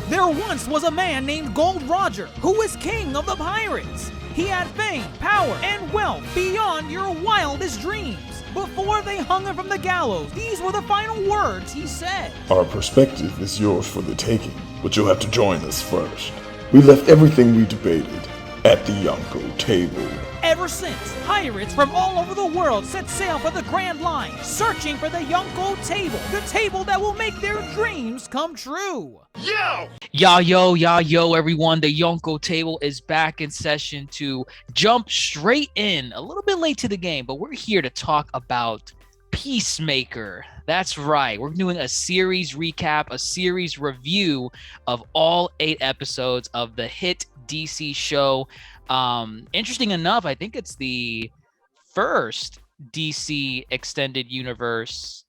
There once was a man named Gold Roger who was king of the pirates. He had fame, power, and wealth beyond your wildest dreams. Before they hung him from the gallows, these were the final words he said. Our perspective is yours for the taking, but you'll have to join us first. We left everything we debated at the Yonko Table. Ever since, pirates from all over the world set sail for the Grand Line, searching for the Yonko Table, the table that will make their dreams come true. Yo, everyone. The Yonko Table is back in session to jump straight in. A little bit late to the game, but we're here to talk about Peacemaker. That's right. We're doing a series recap, a series review of all 8 episodes of the hit DC show. Interesting enough, I think it's the first DC extended universe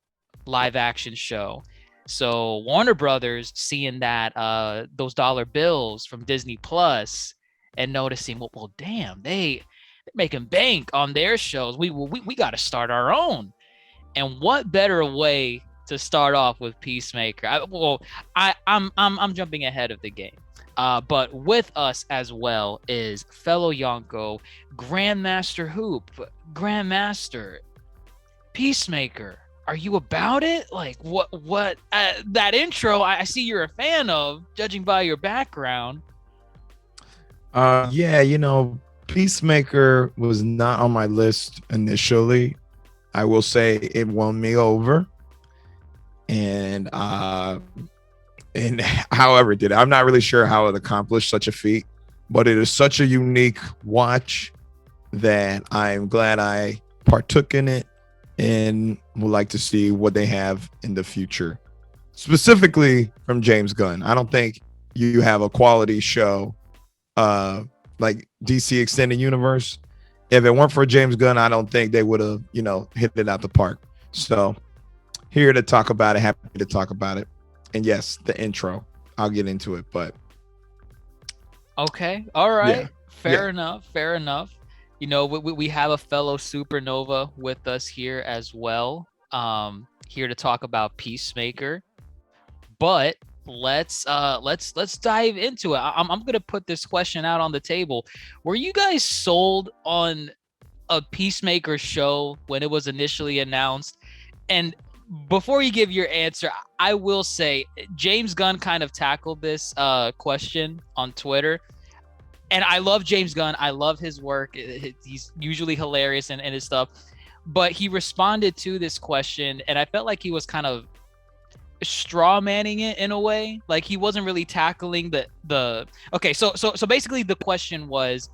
live action show. So Warner Brothers seeing that those dollar bills from Disney Plus and noticing, well, damn, they're making bank on their shows. We got to start our own. And what better way to start off with Peacemaker? I'm jumping ahead of the game. But with us as well is fellow Yonko, GrandMasterHoop. Grandmaster, Peacemaker, are you about it? Like, what, that intro, I see you're a fan of, judging by your background. Yeah, Peacemaker was not on my list initially. I will say it won me over. And however it did it, I'm not really sure how it accomplished such a feat, but it is such a unique watch that I'm glad I partook in it and would like to see what they have in the future, specifically from James Gunn. I don't think you have a quality show like DC Extended Universe. If it weren't for James Gunn, I don't think they would have, hit it out the park. So here to talk about it, happy to talk about it. And yes, the intro, I'll get into it, but. Okay. All right. Yeah. Fair enough. We have a fellow Supernova with us here as well. Here to talk about Peacemaker. But let's dive into it. I'm gonna put this question out on the table. Were you guys sold on a Peacemaker show when it was initially announced? And before you give your answer, I will say James Gunn kind of tackled this question on Twitter. And I love James Gunn. I love his work. He's usually hilarious and his stuff. But he responded to this question, and I felt like he was kind of straw manning it in a way. Like he wasn't really tackling the okay. So basically the question was,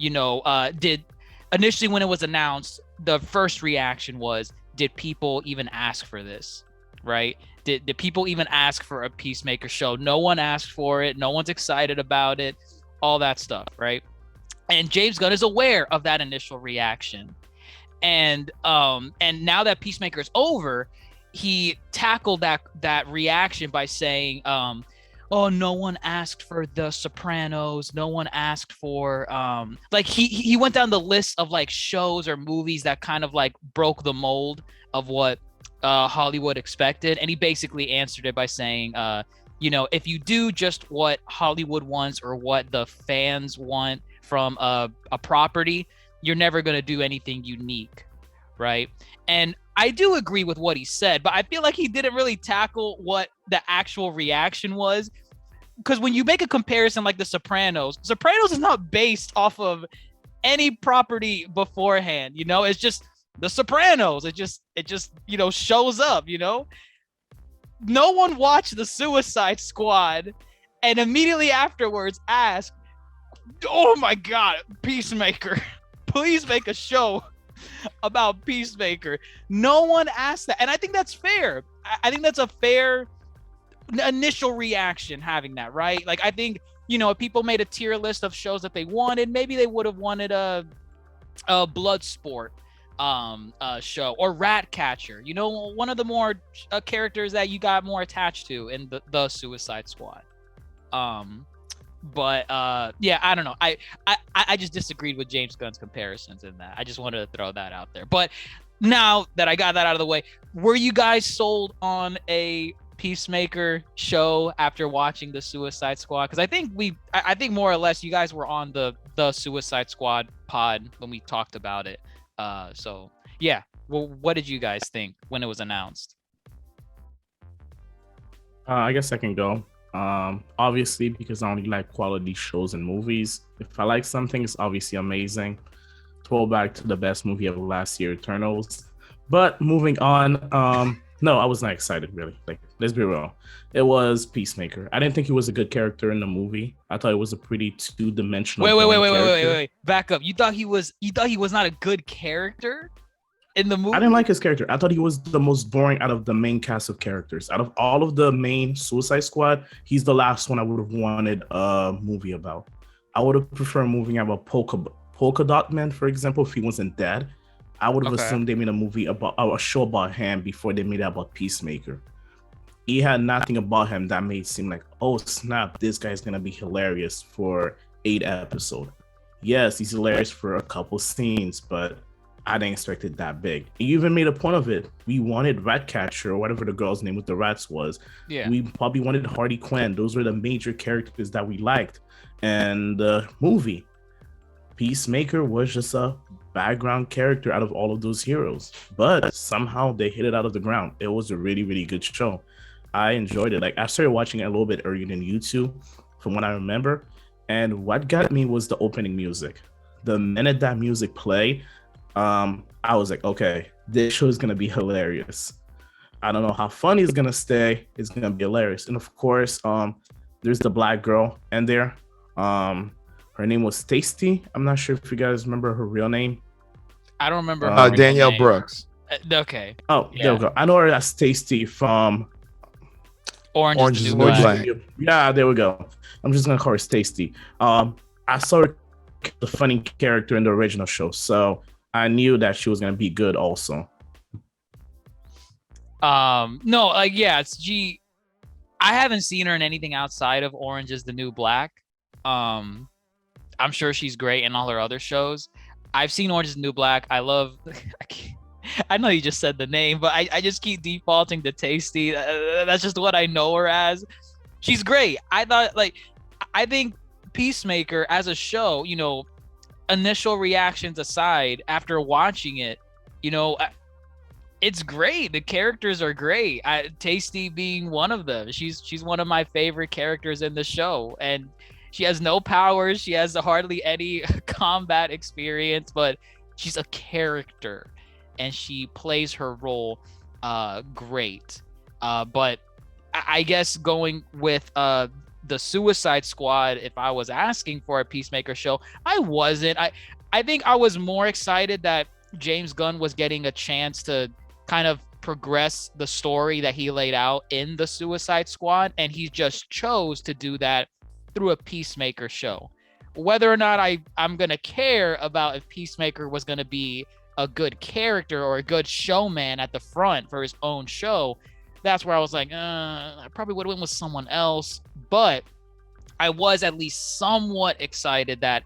did initially when it was announced, the first reaction was, did people even ask for this, right? Did people even ask for a Peacemaker show? No one asked for it. No one's excited about it. All that stuff, right? And James Gunn is aware of that initial reaction. And now that Peacemaker is over, he tackled that reaction by saying, oh, no one asked for The Sopranos. No one asked for like he went down the list of like shows or movies that kind of like broke the mold of what Hollywood expected. And he basically answered it by saying, if you do just what Hollywood wants or what the fans want from a property, you're never going to do anything unique, right? And I do agree with what he said, but I feel like he didn't really tackle what the actual reaction was. Because when you make a comparison like The Sopranos is not based off of any property beforehand, it's just The Sopranos. It just shows up, No one watched The Suicide Squad and immediately afterwards asked, oh my God, Peacemaker, please make a show about Peacemaker. No one asked that. And I think that's fair. I think that's a fair initial reaction having that, right? Like, I think, if people made a tier list of shows that they wanted, maybe they would have wanted a Bloodsport show or Ratcatcher, one of the more characters that you got more attached to in the Suicide Squad. But I don't know. I just disagreed with James Gunn's comparisons in that. I just wanted to throw that out there. But now that I got that out of the way, were you guys sold on a Peacemaker show after watching the Suicide Squad? Because I think more or less you guys were on the Suicide Squad pod when we talked about it. So yeah, well, what did you guys think when it was announced? I guess I can go. Obviously, because I only like quality shows and movies. If I like something, it's obviously amazing. Throwback to the best movie of last year, Eternals. But moving on, no, I was not excited really. Like, let's be real. It was Peacemaker. I didn't think he was a good character in the movie. I thought it was a pretty two-dimensional. Wait. Back up. You thought he was not a good character in the movie? I didn't like his character. I thought he was the most boring out of the main cast of characters. Out of all of the main Suicide Squad, he's the last one I would have wanted a movie about. I would have preferred a movie about Polka Dot Man, for example, if he wasn't dead. I would have assumed they made a movie about a show about him before they made it about Peacemaker. He had nothing about him that made it seem like, oh snap, this guy's gonna be hilarious for 8 episodes. Yes, he's hilarious for a couple scenes, but I didn't expect it that big. You even made a point of it. We wanted Ratcatcher or whatever the girl's name with the rats was. Yeah. We probably wanted Harley Quinn. Those were the major characters that we liked. And the movie, Peacemaker was just a background character out of all of those heroes. But somehow they hit it out of the ground. It was a really, really good show. I enjoyed it. Like, I started watching it a little bit earlier than YouTube, from what I remember. And what got me was the opening music. The minute that music played, I was like, okay, this show is gonna be hilarious. I don't know how funny it's gonna stay. It's gonna be hilarious. And of course, there's the black girl in there. Her name was Tasty. I'm not sure if you guys remember her real name. I don't remember. Her Danielle name. Brooks. Okay. Oh, yeah. There we go. I know her as Tasty from Orange is the New Black. Yeah, there we go. I'm just gonna call her Tasty. I saw her the funny character in the original show, so I knew that she was gonna be good also. No, like, yeah, I haven't seen her in anything outside of Orange is the New Black. I'm sure she's great in all her other shows. I've seen Orange is the New Black. I love I know you just said the name, but I just keep defaulting to Tasty. That's just what I know her as. She's great. I think Peacemaker as a show, you know, initial reactions aside, after watching it, you know, it's great. The characters are great. Tasty being one of them. She's one of my favorite characters in the show, and she has no powers. She has hardly any combat experience, but she's a character, and she plays her role great. But I guess going with the Suicide Squad, if I was asking for a Peacemaker show, I wasn't. I think I was more excited that James Gunn was getting a chance to kind of progress the story that he laid out in the Suicide Squad, and he just chose to do that through a Peacemaker show. Whether or not I'm gonna care about if Peacemaker was gonna be a good character or a good showman at the front for his own show, that's where I was like, I probably would have went with someone else. But I was at least somewhat excited that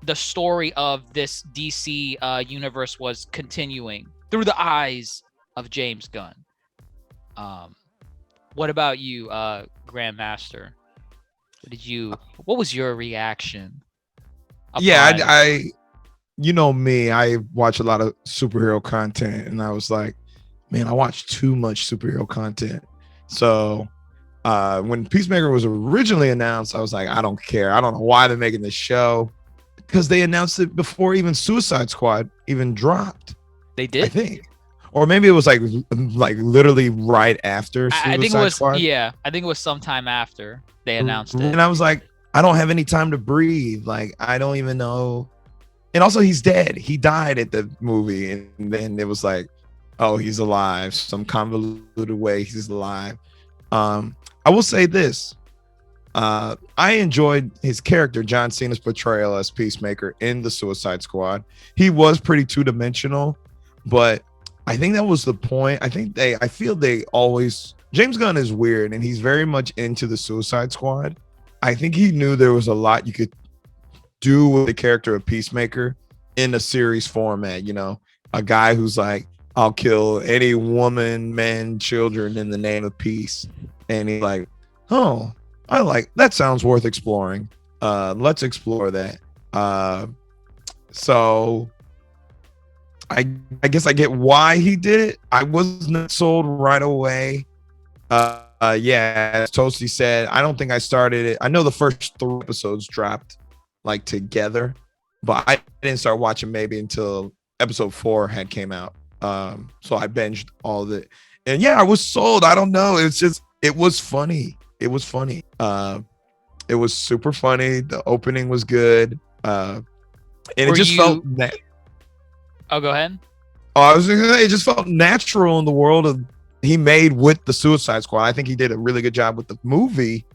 the story of this DC universe was continuing through the eyes of James Gunn. What about you, Grandmaster? What was your reaction? Yeah, I you know me, I watch a lot of superhero content, and I was like, man, I watch too much superhero content. So when Peacemaker was originally announced, I was like, I don't care. I don't know why they're making this show, because they announced it before even Suicide Squad even dropped. They did, I think, or maybe it was like literally right after Suicide I think it was Squad. Yeah, I think it was sometime after they announced it. And I was like, I don't have any time to breathe. Like, I don't even know. And also, he's dead. He died at the movie, and then it was like, oh, he's alive. Some convoluted way he's alive. I will say this. I enjoyed his character, John Cena's portrayal as Peacemaker in the Suicide Squad. He was pretty two-dimensional, but I think that was the point. I feel they always, James Gunn is weird, and he's very much into the Suicide Squad. I think he knew there was a lot you could do with the character of Peacemaker in a series format, you know, a guy who's like, I'll kill any woman, men, children in the name of peace. and he's like, oh, I like that, sounds worth exploring. Let's explore that. So I guess I get why he did it. I wasn't sold right away. Yeah, as Toasty said, I don't think I started it. I know the first 3 episodes dropped like together, but I didn't start watching maybe until episode 4 had came out. So I binged all of it, and yeah, I was sold. I don't know. It's just, it was funny. It was funny. It was super funny. The opening was good. And it just felt. Oh, go ahead. Oh, I was gonna say, it just felt natural in the world of he made with the Suicide Squad. I think he did a really good job with the movie,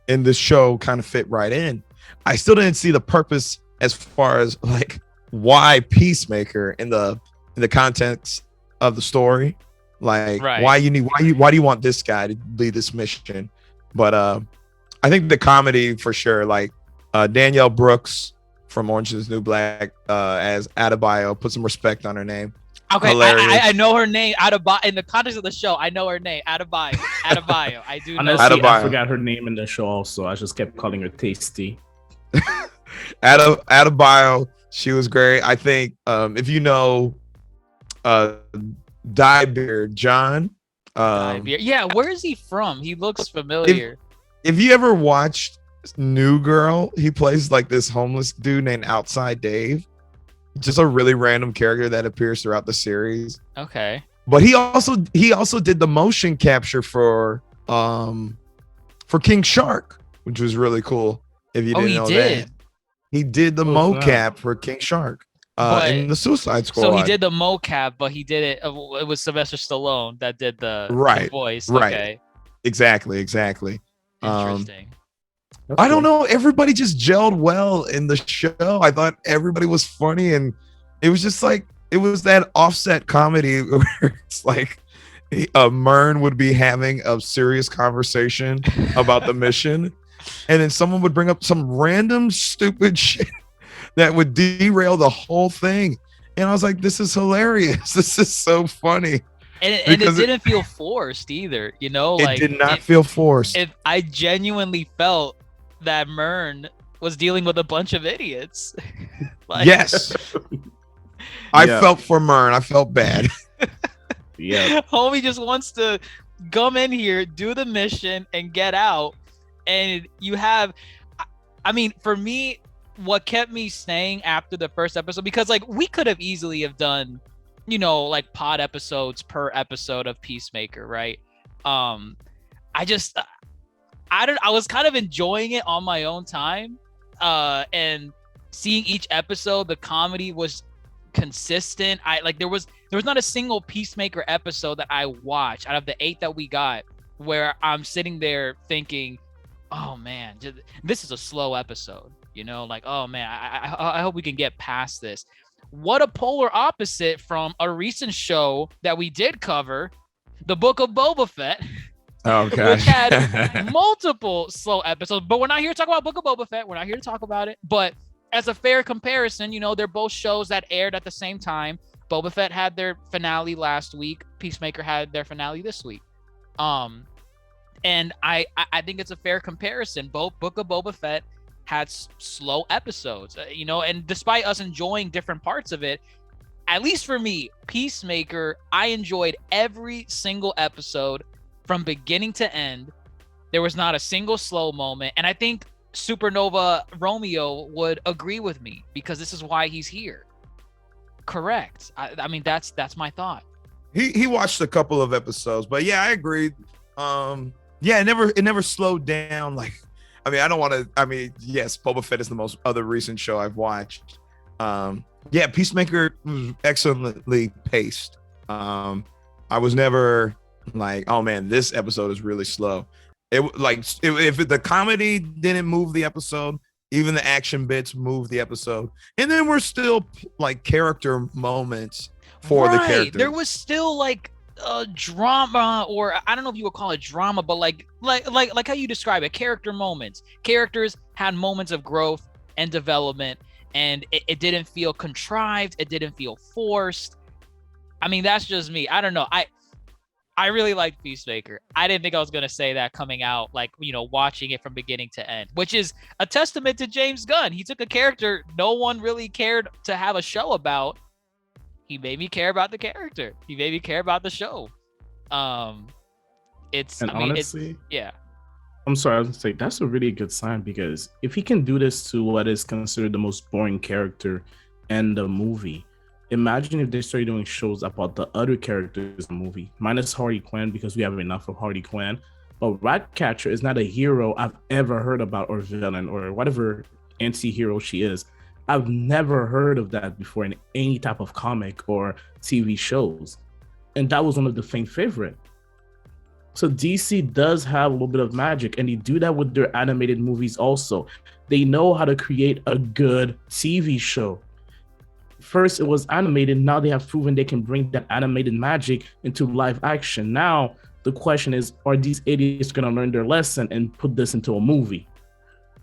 and this show kind of fit right in. I still didn't see the purpose as far as like why Peacemaker in the context of the story, like why do you want this guy to lead this mission? But I think the comedy for sure, like Danielle Brooks from Orange is the New Black as Adebayo, put some respect on her name. Okay, I know her name. Adebayo, in the context of the show, I know her name. Adebayo. I do know. Honestly, I forgot her name in the show also. I just kept calling her Tasty. Adebayo, she was great. I think if you know Diebeard John. Yeah, where is he from? He looks familiar. If you ever watched New Girl, he plays like this homeless dude named Outside Dave. Just a really random character that appears throughout the series. Okay. But he also did the motion capture for King Shark, which was really cool. If you didn't know that. He did the mocap for King Shark in the Suicide Squad. So he did the mocap, but he did it. It was Sylvester Stallone that did the voice. Right. Okay. Exactly. Interesting. I don't know. Everybody just gelled well in the show. I thought everybody was funny, and it was just like, it was that offset comedy where it's like Mern would be having a serious conversation about the mission, and then someone would bring up some random stupid shit that would derail the whole thing. And I was like, this is hilarious. This is so funny. And it didn't feel forced either, you know? It did not feel forced. I genuinely felt that Mern was dealing with a bunch of idiots. Yes. I felt for Mern. I felt bad. Yeah. Homie just wants to come in here, do the mission, and get out. And you have, I mean, for me, what kept me staying after the first episode, because like we could have easily have done, you know, like pod episodes per episode of Peacemaker, right? I was kind of enjoying it on my own time, and seeing each episode, the comedy was consistent. There was not a single Peacemaker episode that I watched out of the 8 that we got where I'm sitting there thinking, oh man, this is a slow episode, you know, like, oh man, I hope we can get past this. What a polar opposite from a recent show that we did cover, the Book of Boba Fett. Okay. Which had multiple slow episodes, but we're not here to talk about Book of Boba Fett. We're not here to talk about it. But as a fair comparison, you know, they're both shows that aired at the same time. Boba Fett had their finale last week. Peacemaker had their finale this week. And I think it's a fair comparison. Both Book of Boba Fett had slow episodes, you know, and despite us enjoying different parts of it, at least for me, Peacemaker, I enjoyed every single episode from beginning to end. There was not a single slow moment. And I think Supernova Romeo would agree with me because this is why he's here. Correct. I mean, that's my thought. He watched a couple of episodes, but yeah, I agreed. Yeah, it never slowed down. Like, I mean, I don't want to, I mean, yes, Boba Fett is the most other recent show I've watched. Yeah, Peacemaker was excellently paced. I was never like, oh man, this episode is really slow. If the comedy didn't move the episode, even the action bits moved the episode, and then we're still like character moments for the characters. There was still like drama, or I don't know if you would call it drama, but like how you describe it, character moments. Characters had moments of growth and development, and it didn't feel contrived. It didn't feel forced. I mean, that's just me. I don't know. I really like Peacemaker. I didn't think I was gonna say that coming out, like, you know, watching it from beginning to end, which is a testament to James Gunn. He took a character no one really cared to have a show about. He made me care about the character. He made me care about the show. Honestly, yeah. I'm sorry, I was gonna say that's a really good sign, because if he can do this to what is considered the most boring character in the movie, imagine if they started doing shows about the other characters in the movie, minus Harley Quinn, because we have enough of Harley Quinn. But Ratcatcher is not a hero I've ever heard about, or villain, or whatever anti-hero she is. I've never heard of that before in any type of comic or TV shows. And that was one of the fan favorite. So DC does have a little bit of magic, and they do that with their animated movies also. They know how to create a good TV show. First, it was animated. Now they have proven they can bring that animated magic into live action. Now, the question is, are these idiots going to learn their lesson and put this into a movie?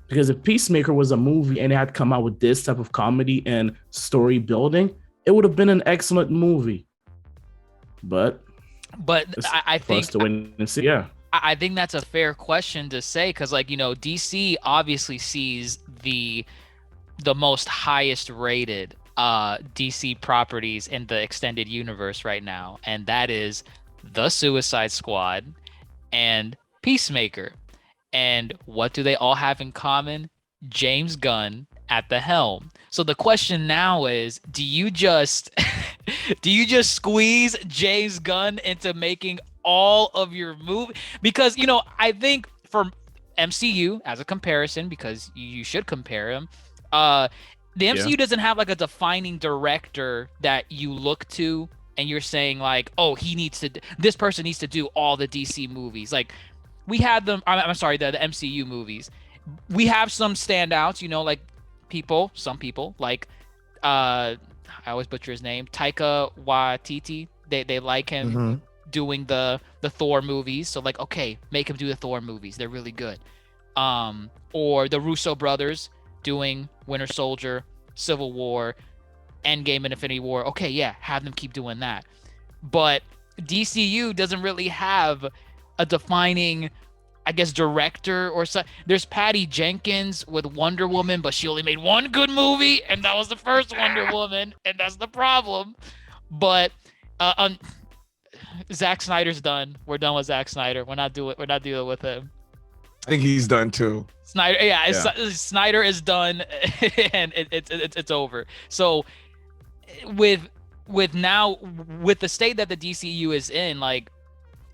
Because if Peacemaker was a movie and it had come out with this type of comedy and story building, it would have been an excellent movie. But I think to win and see. Yeah, I think that's a fair question to say, because, like, you know, DC obviously sees the most highest rated DC properties in the extended universe right now, and that is the Suicide Squad and Peacemaker. And what do they all have in common? James Gunn at the helm. So the question now is, do you just squeeze James Gunn into making all of your movie? Because, you know, I think for MCU as a comparison, because you should compare him, the MCU doesn't have like a defining director that you look to and you're saying like, oh, this person needs to do all the DC movies. Like, we had them, I'm sorry, the MCU movies. We have some standouts, you know, like some people like, I always butcher his name, Taika Waititi. They like him doing the Thor movies. So like, okay, make him do the Thor movies. They're really good. Or the Russo brothers doing Winter Soldier, Civil War, Endgame, and Infinity War. Okay, yeah, have them keep doing that. But DCU doesn't really have a defining, I guess, director or so. There's Patty Jenkins with Wonder Woman, but she only made one good movie, and that was the first Wonder Woman, and that's the problem. But Zack Snyder's done. We're done with Zack Snyder. We're not dealing with him. I think he's done too. Snyder, Snyder is done, and it's over. So with the state that the DCU is in, like,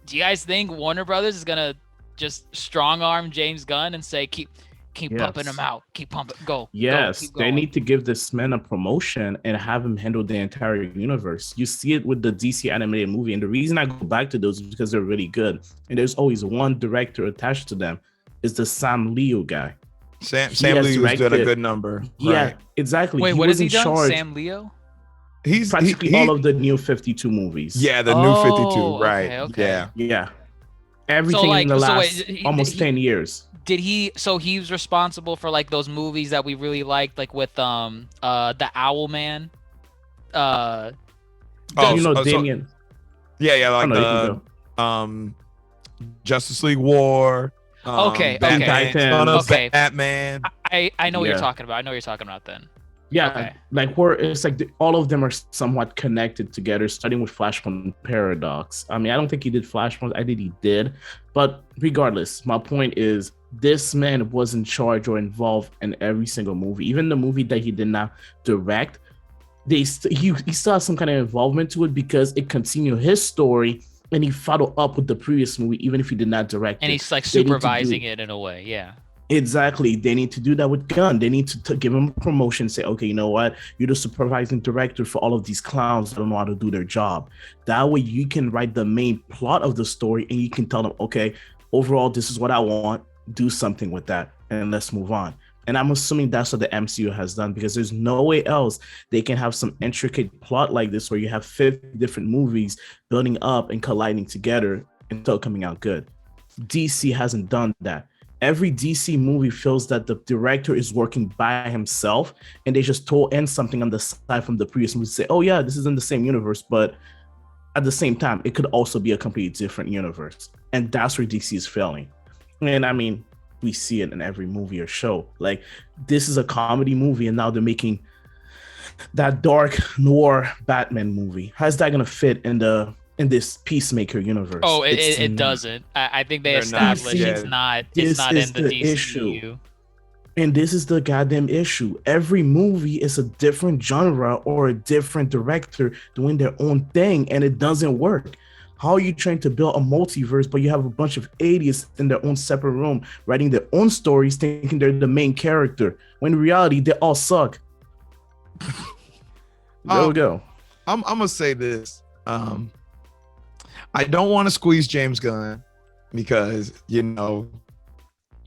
do you guys think Warner Brothers is gonna just strong arm James Gunn and say keep pumping him out, keep pumping, go? Yes, keep they need to give this man a promotion and have him handle the entire universe. You see it with the DC animated movie, and the reason I go back to those is because they're really good, and there's always one director attached to them. Is the Sam Liu guy. Sam Liu did a good number. Yeah, right. Exactly. Wait, what has he done? Sam Liu? He's practically all of the new 52 movies. Yeah, the new 52, right. Okay. Yeah. Everything in the last almost 10 years. Did he, so he was responsible for like those movies that we really liked, like with the Owl Man? Damien. Justice League War. Batman. I know what you're talking about. I know what you're talking about then. Yeah, okay. Like it's like all of them are somewhat connected together, starting with Flashpoint Paradox. I mean, I don't think he did Flashpoint. I think he did. But regardless, my point is this man was in charge or involved in every single movie. Even the movie that he did not direct, he still has some kind of involvement to it because it continued his story and he followed up with the previous movie, even if he did not direct it. And he's like supervising it in a way, yeah. Exactly. They need to do that with Gunn. They need to give him a promotion, say, okay, you know what? You're the supervising director for all of these clowns that don't know how to do their job. That way you can write the main plot of the story and you can tell them, okay, overall, this is what I want. Do something with that and let's move on. And I'm assuming that's what the MCU has done because there's no way else they can have some intricate plot like this where you have 50 different movies building up and colliding together and still coming out good. DC hasn't done that. Every DC movie feels that the director is working by himself and they just throw in something on the side from the previous movie to say, oh yeah, this is in the same universe, but at the same time, it could also be a completely different universe. And that's where DC is failing. And I mean, we see it in every movie or show. Like, this is a comedy movie, and now they're making that dark noir Batman movie. How's that gonna fit in this Peacemaker universe? Oh, it doesn't. I think they established it's not in the DCU. Issue. And this is the goddamn issue. Every movie is a different genre or a different director doing their own thing, and it doesn't work. How are you trying to build a multiverse, but you have a bunch of idiots in their own separate room writing their own stories, thinking they're the main character, when in reality they all suck? There we go. I'm gonna say this. I don't want to squeeze James Gunn because you don't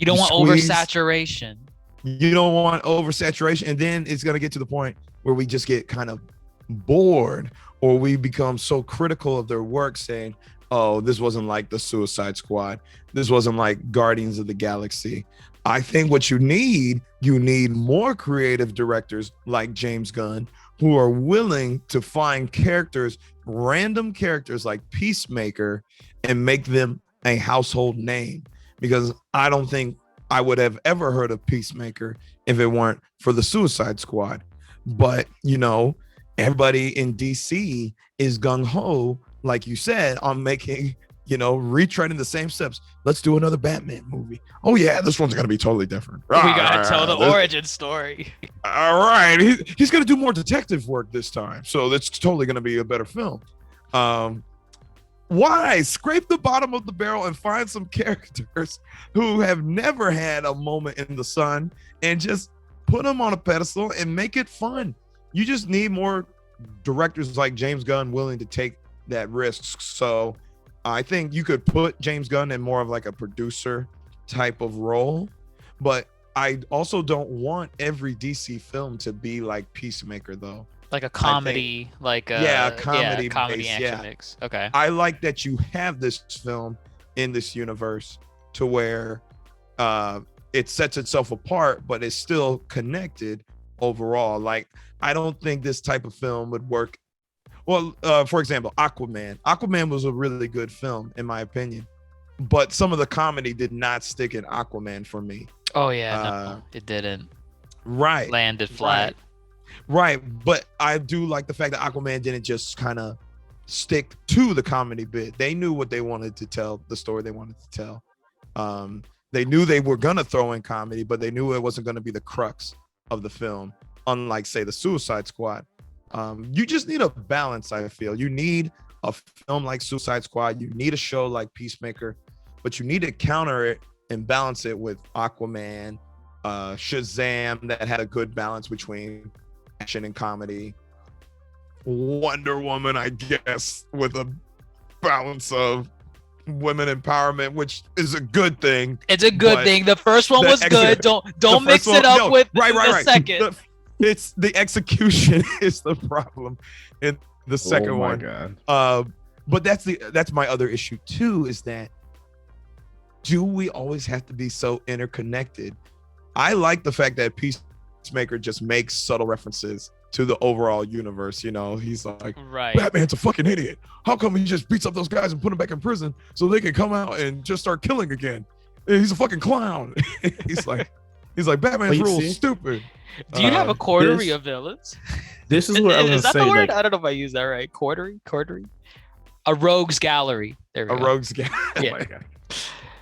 want oversaturation. You don't want oversaturation, and then it's gonna get to the point where we just get kind of bored, or we become so critical of their work, saying, "Oh, this wasn't like the Suicide Squad. This wasn't like Guardians of the Galaxy." I think what you need more creative directors like James Gunn, who are willing to find random characters like Peacemaker, and make them a household name. Because I don't think I would have ever heard of Peacemaker if it weren't for the Suicide Squad. But, everybody in DC is gung-ho, like you said, on making, retreading the same steps. Let's do another Batman movie. Oh yeah, this one's gonna be totally different. We gotta tell the origin story. All right, he's gonna do more detective work this time, so that's totally gonna be a better film. Why scrape the bottom of the barrel and find some characters who have never had a moment in the sun and just put them on a pedestal and make it fun? You just need more directors like James Gunn willing to take that risk. So I think you could put James Gunn in more of like a producer type of role, but I also don't want every DC film to be like Peacemaker, though. Like a comedy, comedy action mix. Okay. I like that you have this film in this universe to where it sets itself apart, but it's still connected overall. Like, I don't think this type of film would work. Well, for example, Aquaman. Aquaman was a really good film, in my opinion, but some of the comedy did not stick in Aquaman for me. Oh yeah, no, it didn't. Right. Landed flat. Right, but I do like the fact that Aquaman didn't just kind of stick to the comedy bit. They knew what they wanted to tell, the story they wanted to tell. They knew they were gonna throw in comedy, but they knew it wasn't gonna be the crux of the film, unlike, say, the Suicide Squad. You just need a balance, I feel. You need a film like Suicide Squad, you need a show like Peacemaker, but you need to counter it and balance it with Aquaman, Shazam, that had a good balance between action and comedy. Wonder Woman, I guess, with a balance of women empowerment, which is a good thing. It's a good thing. The first one was good. Don't mix it up with the second. It's the execution is the problem in the second one. God. But that's my other issue too, is that do we always have to be so interconnected? I like the fact that Peacemaker just makes subtle references to the overall universe. He's like, right, Batman's a fucking idiot. How come he just beats up those guys and put them back in prison so they can come out and just start killing again? He's a fucking clown. he's like Batman's rules stupid. Do you have a coterie of villains? This is what I was Is that saying. the word? I don't know if I use that right. Coterie. A rogues gallery. There we go. Rogues gallery. Yeah. Oh my God.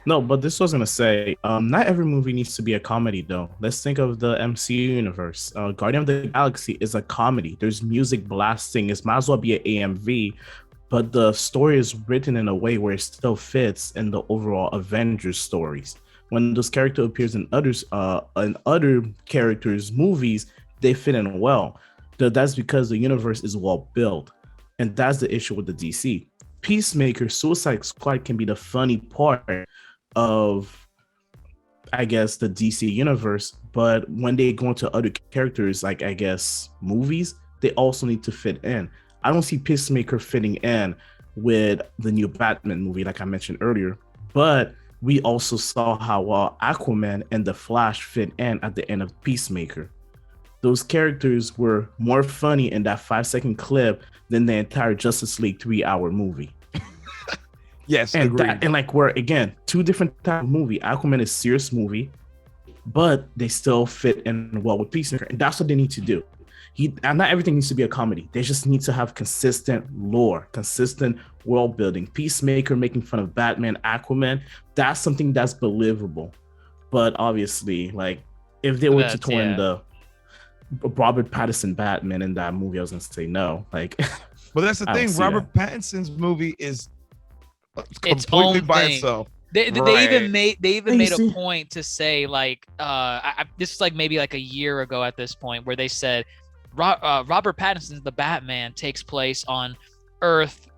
No, but this was gonna say, not every movie needs to be a comedy though. Let's think of the MCU universe. Guardian of the Galaxy is a comedy. There's music blasting. It might as well be an AMV, but the story is written in a way where it still fits in the overall Avengers stories. When this character appears in other characters' movies, they fit in well. That's because the universe is well built, and that's the issue with the DC. Peacemaker, Suicide Squad can be the funny part of, I guess, the DC universe, but when they go into other characters, like, I guess, movies, they also need to fit in. I don't see Peacemaker fitting in with the new Batman movie, like I mentioned earlier, but we also saw how Aquaman and The Flash fit in at the end of Peacemaker. those characters were more funny in that 5-second clip than the entire Justice League 3-hour movie. Yes, And agreed. that, and like we're again two different type of movie. Aquaman is serious movie, but they still fit in well with Peacemaker, and that's what they need to do. And not everything needs to be a comedy. They just need to have consistent lore, consistent world building. Peacemaker making fun of Batman, Aquaman, that's something that's believable. But obviously, like if they were to throw in the Robert Pattinson Batman in that movie, I was gonna say no. Like, but that's the thing. Robert Pattinson's movie is its completely own by thing. itself. They even made see? a point to say like this is like maybe like a year ago at this point where they said Robert Pattinson's The Batman takes place on Earth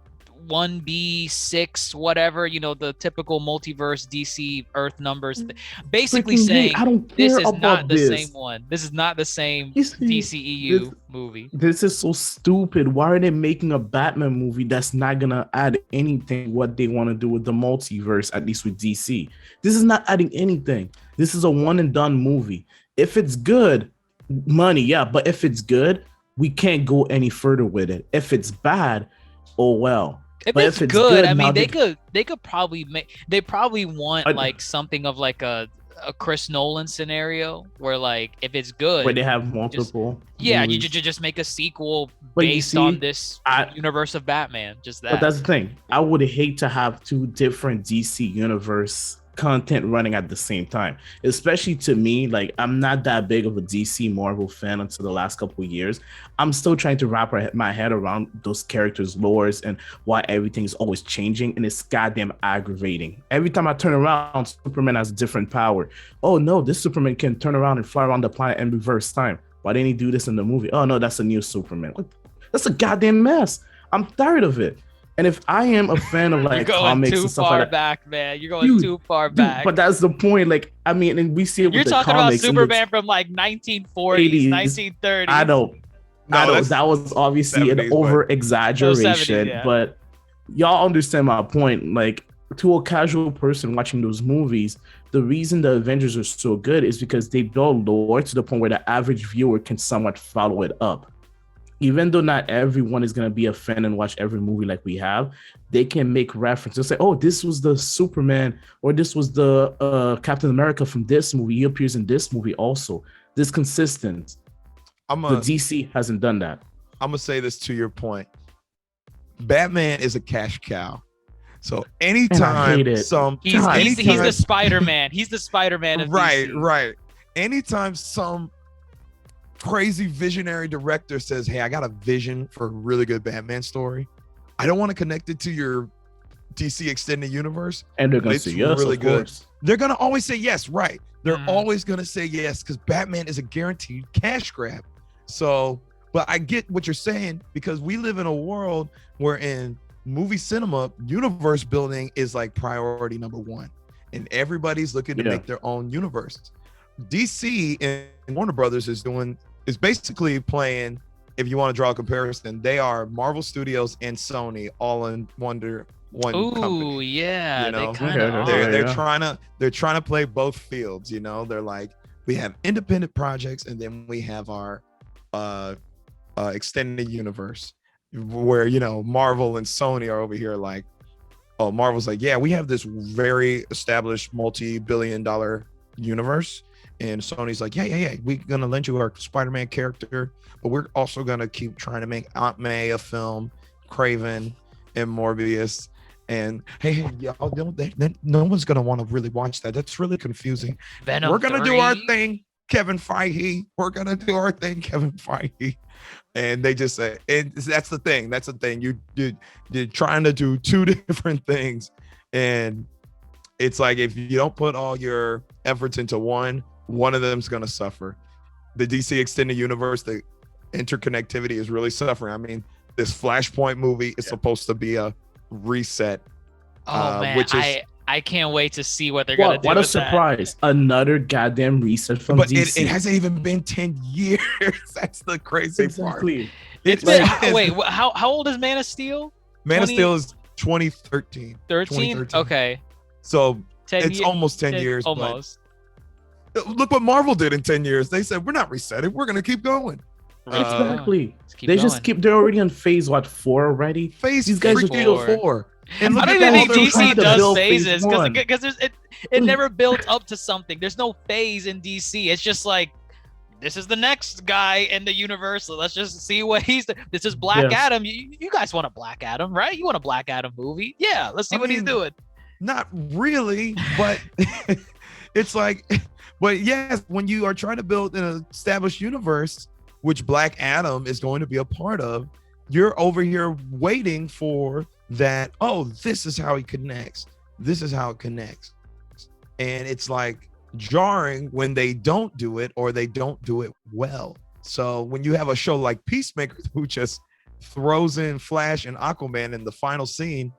1B6 whatever, you know, the typical multiverse DC Earth numbers, basically saying I don't care this is about not the this. same one. This is not the same You see, DCEU movie. This is so stupid. Why are they making a Batman movie that's not gonna add anything what they want to do with the multiverse, at least with DC? This is not adding anything. This is a one and done movie. If it's good, money, yeah, but if it's good, we can't go any further with it. If it's bad, oh well. If it's good, I mean, they could probably make. They probably want like something of like a Chris Nolan scenario where like if it's good, where they have multiple. You movies. just make a sequel But based on this universe of Batman. Just that. But that's the thing. I would hate to have two different DC universe content running at the same time, especially to me. Like, I'm not that big of a DC Marvel fan until the last couple of years. I'm still trying to wrap my head around those characters' lores and why everything's always changing, and it's goddamn aggravating. Every time I turn around, Superman has a different power. Oh no, this Superman can turn around and fly around the planet in reverse time. Why didn't he do this in the movie? Oh no, that's a new Superman. That's a goddamn mess. I'm tired of it. And if I am a fan of like comics and stuff like that, too far back, man. You're going too far back. But that's the point. Like, I mean, and we see it with the comics. You're talking about Superman from like 1940s, 1930s. I know. That was obviously 70s, an over exaggeration, but y'all understand my point. Like, to a casual person watching those movies, the reason the Avengers are so good is because they build lore to the point where the average viewer can somewhat follow it up. Even though not everyone is going to be a fan and watch every movie like we have, they can make references. Say, oh, this was the Superman, or this was the Captain America from this movie. He appears in this movie also. This consistent. The DC hasn't done that. I'm going to say this to your point. Batman is a cash cow. So anytime he's the Spider-Man. He's the Spider-Man of DC. Right. Anytime some crazy visionary director says, hey, I got a vision for a really good Batman story, I don't want to connect it to your DC extended universe, and they're gonna say yes, really good. They're gonna always say yes, right? They're always gonna say yes because Batman is a guaranteed cash grab. So, but I get what you're saying, because we live in a world where in movie cinema, universe building is like priority number one, and everybody's looking to make their own universe. DC and Warner Brothers is basically playing, if you want to draw a comparison, they are Marvel Studios and Sony all in one company. Ooh, yeah. You know? They're trying to play both fields, you know. They're like, we have independent projects, and then we have our extended universe, where, you know, Marvel and Sony are over here like, oh, Marvel's like, yeah, we have this very established multi-billion-dollar universe. And Sony's like, yeah, we're going to lend you our Spider-Man character, but we're also going to keep trying to make Aunt May a film, Kraven and Morbius. And hey, y'all, no one's going to want to really watch that. That's really confusing. Venom we're going to do our thing, Kevin Feige. We're going to do our thing, Kevin Feige. And they just say, and that's the thing. That's the thing. You're trying to do two different things. And it's like, if you don't put all your efforts into one of them's going to suffer. The DC extended universe, the interconnectivity is really suffering. I mean, this Flashpoint movie is supposed to be a reset. Oh man, I can't wait to see what they're going to do. What a surprise. Another goddamn reset from DC. It hasn't even been 10 years. That's the crazy part. It's been, wait, how old is Man of Steel? Man of Steel is 2013. 13? Okay. So it's almost 10 years. Almost. Look what Marvel did in 10 years. They said, we're not resetting. We're going to keep going. Exactly. They're already on phase 4 already. These guys are freaking 4. And I don't look even at think all their DC to does build phases phase one. because it never built up to something. There's no phase in DC. It's just like, this is the next guy in the universe. Let's just see what this is Black Adam. You guys want a Black Adam, right? You want a Black Adam movie? Yeah, let's see what he's doing. Not really, but it's like, but yes, when you are trying to build an established universe, which Black Adam is going to be a part of, you're over here waiting for that. Oh, this is how he connects. This is how it connects. And it's like jarring when they don't do it or they don't do it well. So when you have a show like Peacemaker, who just throws in Flash and Aquaman in the final scene,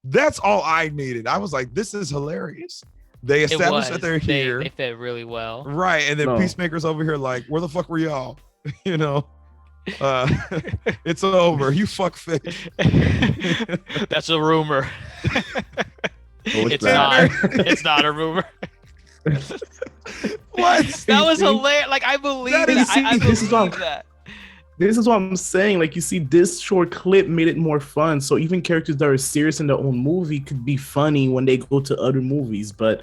that's all I needed. I was like, this is hilarious. They established that they're here. They fit really well. Right. And then Peacemaker's over here like, where the fuck were y'all? You know, it's over. You fuck fish. That's a rumor. It's not a rumor. What? That was hilarious. Like, I believe that. I believe that. This is what I'm saying. Like, you see, this short clip made it more fun. So even characters that are serious in their own movie could be funny when they go to other movies. But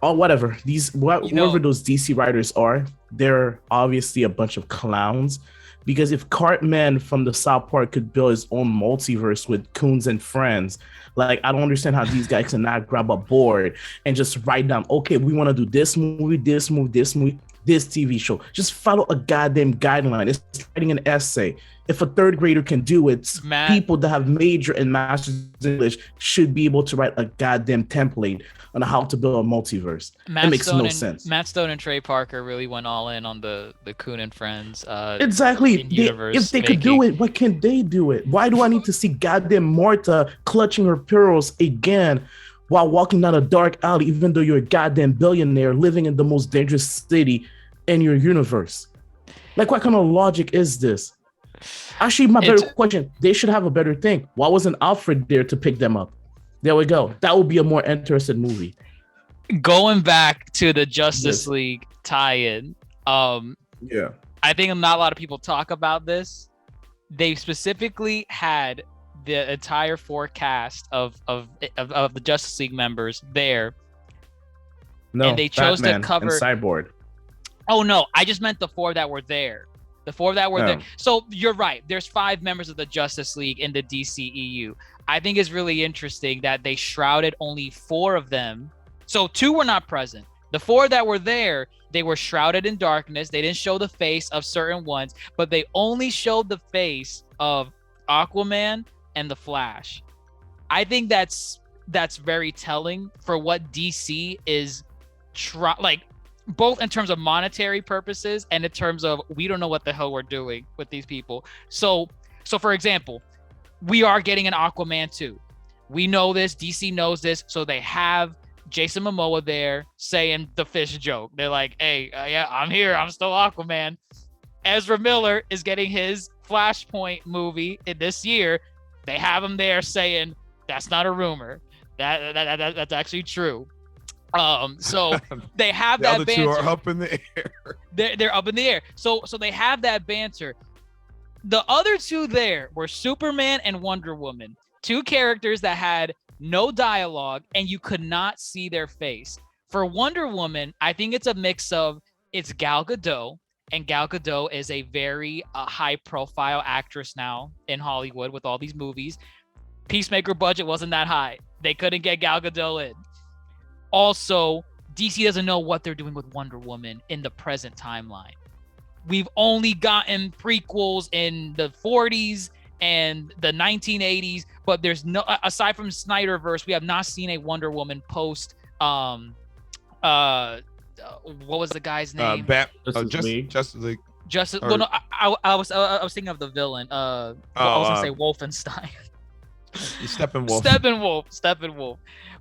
whatever. Whoever those DC writers are, they're obviously a bunch of clowns. Because if Cartman from the South Park could build his own multiverse with Coons and friends, like, I don't understand how these guys cannot grab a board and just write down, okay, we want to do this movie, this TV show. Just follow a goddamn guideline. It's writing an essay. If a third grader can do it, people that have major and master's in English should be able to write a goddamn template on how to build a multiverse. It makes no sense. Matt Stone and Trey Parker really went all in on the Coon and Friends. Exactly. If they could do it, why can't they do it? Why do I need to see goddamn Martha clutching her pearls again while walking down a dark alley, even though you're a goddamn billionaire living in the most dangerous city in your universe? Like, what kind of logic is this? Actually, my better question, they should have a better thing. Why wasn't Alfred there to pick them up? There we go. That would be a more interesting movie. Going back to the Justice League tie-in, yeah, I think not a lot of people talk about this. They specifically had the entire forecast of the Justice League members there. No, and they chose Batman to cover and Cyborg. Oh no, I just meant the 4 that were there. The 4 that were there. So you're right. There's 5 members of the Justice League in the DCEU. I think it's really interesting that they shrouded only 4 of them. So 2 were not present. The 4 that were there, they were shrouded in darkness. They didn't show the face of certain ones, but they only showed the face of Aquaman and the Flash. I think that's very telling for what DC is both in terms of monetary purposes and in terms of we don't know what the hell we're doing with these people. So for example, we are getting an Aquaman 2. We know this, DC knows this, so they have Jason Momoa there saying the fish joke. They're like, hey, yeah, I'm here, I'm still Aquaman. Ezra Miller is getting his Flashpoint movie in this year. They have him there saying that's not a rumor. That's actually true. So they have that banter. The two are up in the air. They're up in the air. So they have that banter. The other 2 there were Superman and Wonder Woman, 2 characters that had no dialogue and you could not see their face. For Wonder Woman, I think it's a mix of it's Gal Gadot, and Gal Gadot is a very high-profile actress now in Hollywood with all these movies. Peacemaker budget wasn't that high. They couldn't get Gal Gadot in. Also, DC doesn't know what they're doing with Wonder Woman in the present timeline. We've only gotten prequels in the 40s and the 1980s, but there's no, aside from Snyderverse, we have not seen a Wonder Woman post. What was the guy's name? Justice League. Well, no, I was thinking of the villain. I was gonna say Wolfenstein. Steppenwolf.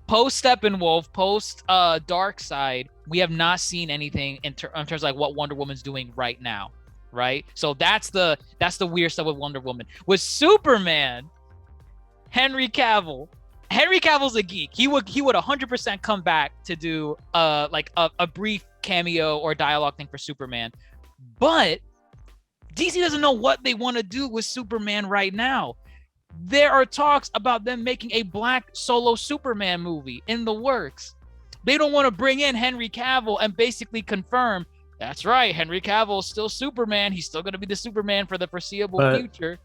Post Steppenwolf, post Darkseid, we have not seen anything in terms of like what Wonder Woman's doing right now, right? So that's the weird stuff with Wonder Woman. With Superman, Henry Cavill Henry Cavill's a geek. He would 100% come back to do like a brief cameo or dialogue thing for Superman. But DC doesn't know what they want to do with Superman right now. There are talks about them making a black solo Superman movie in the works. They don't want to bring in Henry Cavill and basically confirm, that's right, Henry Cavill is still Superman. He's still going to be the Superman for the foreseeable future.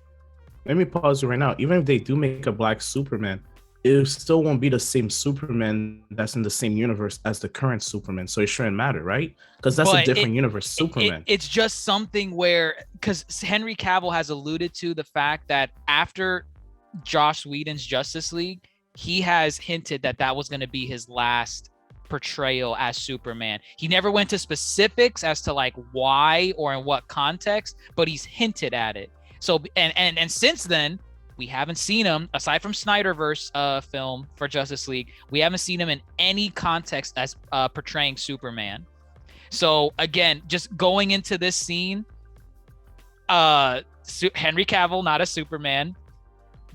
Let me pause you right now. Even if they do make a black Superman, it still won't be the same Superman that's in the same universe as the current Superman. So it shouldn't matter, right? Because that's a different universe Superman. It's just something where, because Henry Cavill has alluded to the fact that after Joss Whedon's Justice League, he has hinted that that was going to be his last portrayal as Superman. He never went to specifics as to like why or in what context, but he's hinted at it. So and since then, we haven't seen him, aside from Snyderverse film for Justice League, we haven't seen him in any context as portraying Superman. So again, just going into this scene, Henry Cavill, not as Superman,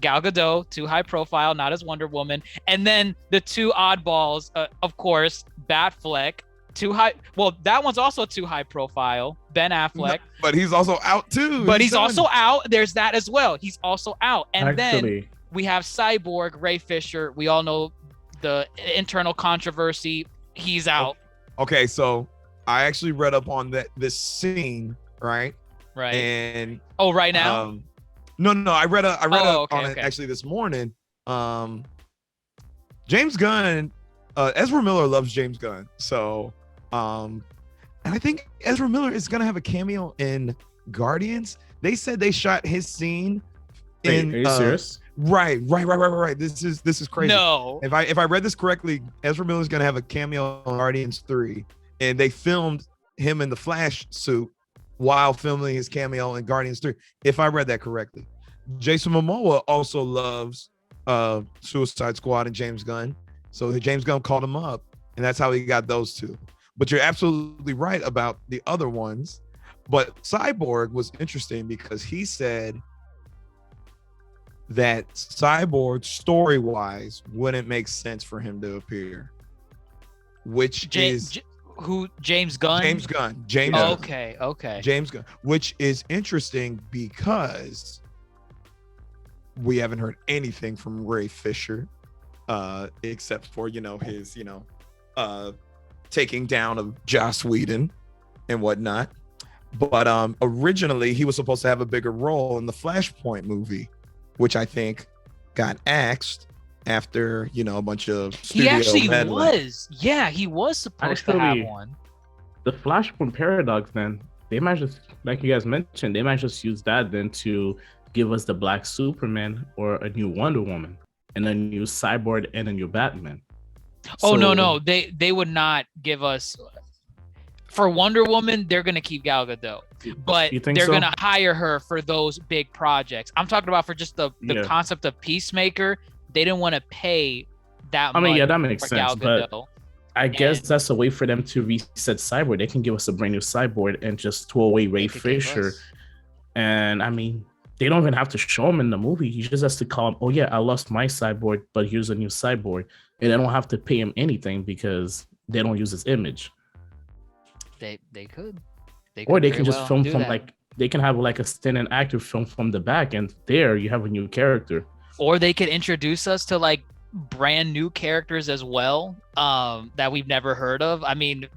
Gal Gadot, too high profile, not as Wonder Woman, and then the two oddballs, of course, Batfleck, too high. Well, that one's also too high profile, Ben Affleck. No, but he's also out too. But he's also out. There's that as well. He's also out. And then we have Cyborg, Ray Fisher. We all know the internal controversy. He's out. Okay, so I actually read up on this scene, right? Right. And right now? No. I read on okay. it actually this morning. James Gunn, Ezra Miller loves James Gunn. So, and I think Ezra Miller is gonna have a cameo in Guardians. They said they shot his scene in. Are you serious? Right. This is crazy. No. If I read this correctly, Ezra Miller's gonna have a cameo on Guardians 3, and they filmed him in the Flash suit while filming his cameo in Guardians 3. If I read that correctly. Jason Momoa also loves Suicide Squad and James Gunn. So James Gunn called him up, and that's how he got those two. But you're absolutely right about the other ones. But Cyborg was interesting because he said that Cyborg, story-wise, wouldn't make sense for him to appear. Which is James Gunn? James Gunn. Okay. James Gunn, which is interesting because we haven't heard anything from Ray Fisher, except for his taking down of Joss Whedon and whatnot. But originally he was supposed to have a bigger role in the Flashpoint movie, which I think got axed after a bunch of studio he actually meddling. was. Yeah, he was supposed to have one. The Flashpoint paradox, then they might just, like you guys mentioned, they might just use that then to give us the Black Superman or a new Wonder Woman and a new Cyborg and a new Batman. No, they would not give us. For Wonder Woman, they're gonna keep Gal Gadot, but they're gonna hire her for those big projects. I'm talking about for just the concept of Peacemaker. They didn't want to pay that much. That makes sense. But I guess that's a way for them to reset Cyborg. They can give us a brand new Cyborg and just throw away Ray Fisher. And they don't even have to show him in the movie. He just has to call him, oh yeah, I lost my Cyborg, but here's a new Cyborg. And they don't have to pay him anything because they don't use his image. They could. Or they can just film from they can have like a stand-in actor film from the back, and there you have a new character. Or they could introduce us to like brand new characters as well, that we've never heard of.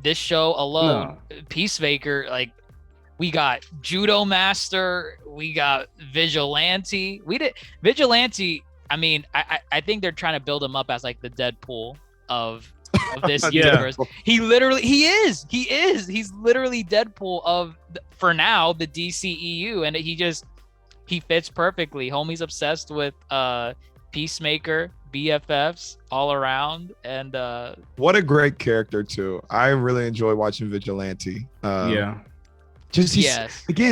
This show alone, Peacemaker, like we got Judo Master, we got Vigilante. Vigilante. I think they're trying to build him up as like the Deadpool of this universe. He is. He's literally Deadpool of, for now, the DCEU, and he fits perfectly. Homie's obsessed with Peacemaker, BFFs all around, and what a great character too. I really enjoy watching Vigilante. Again,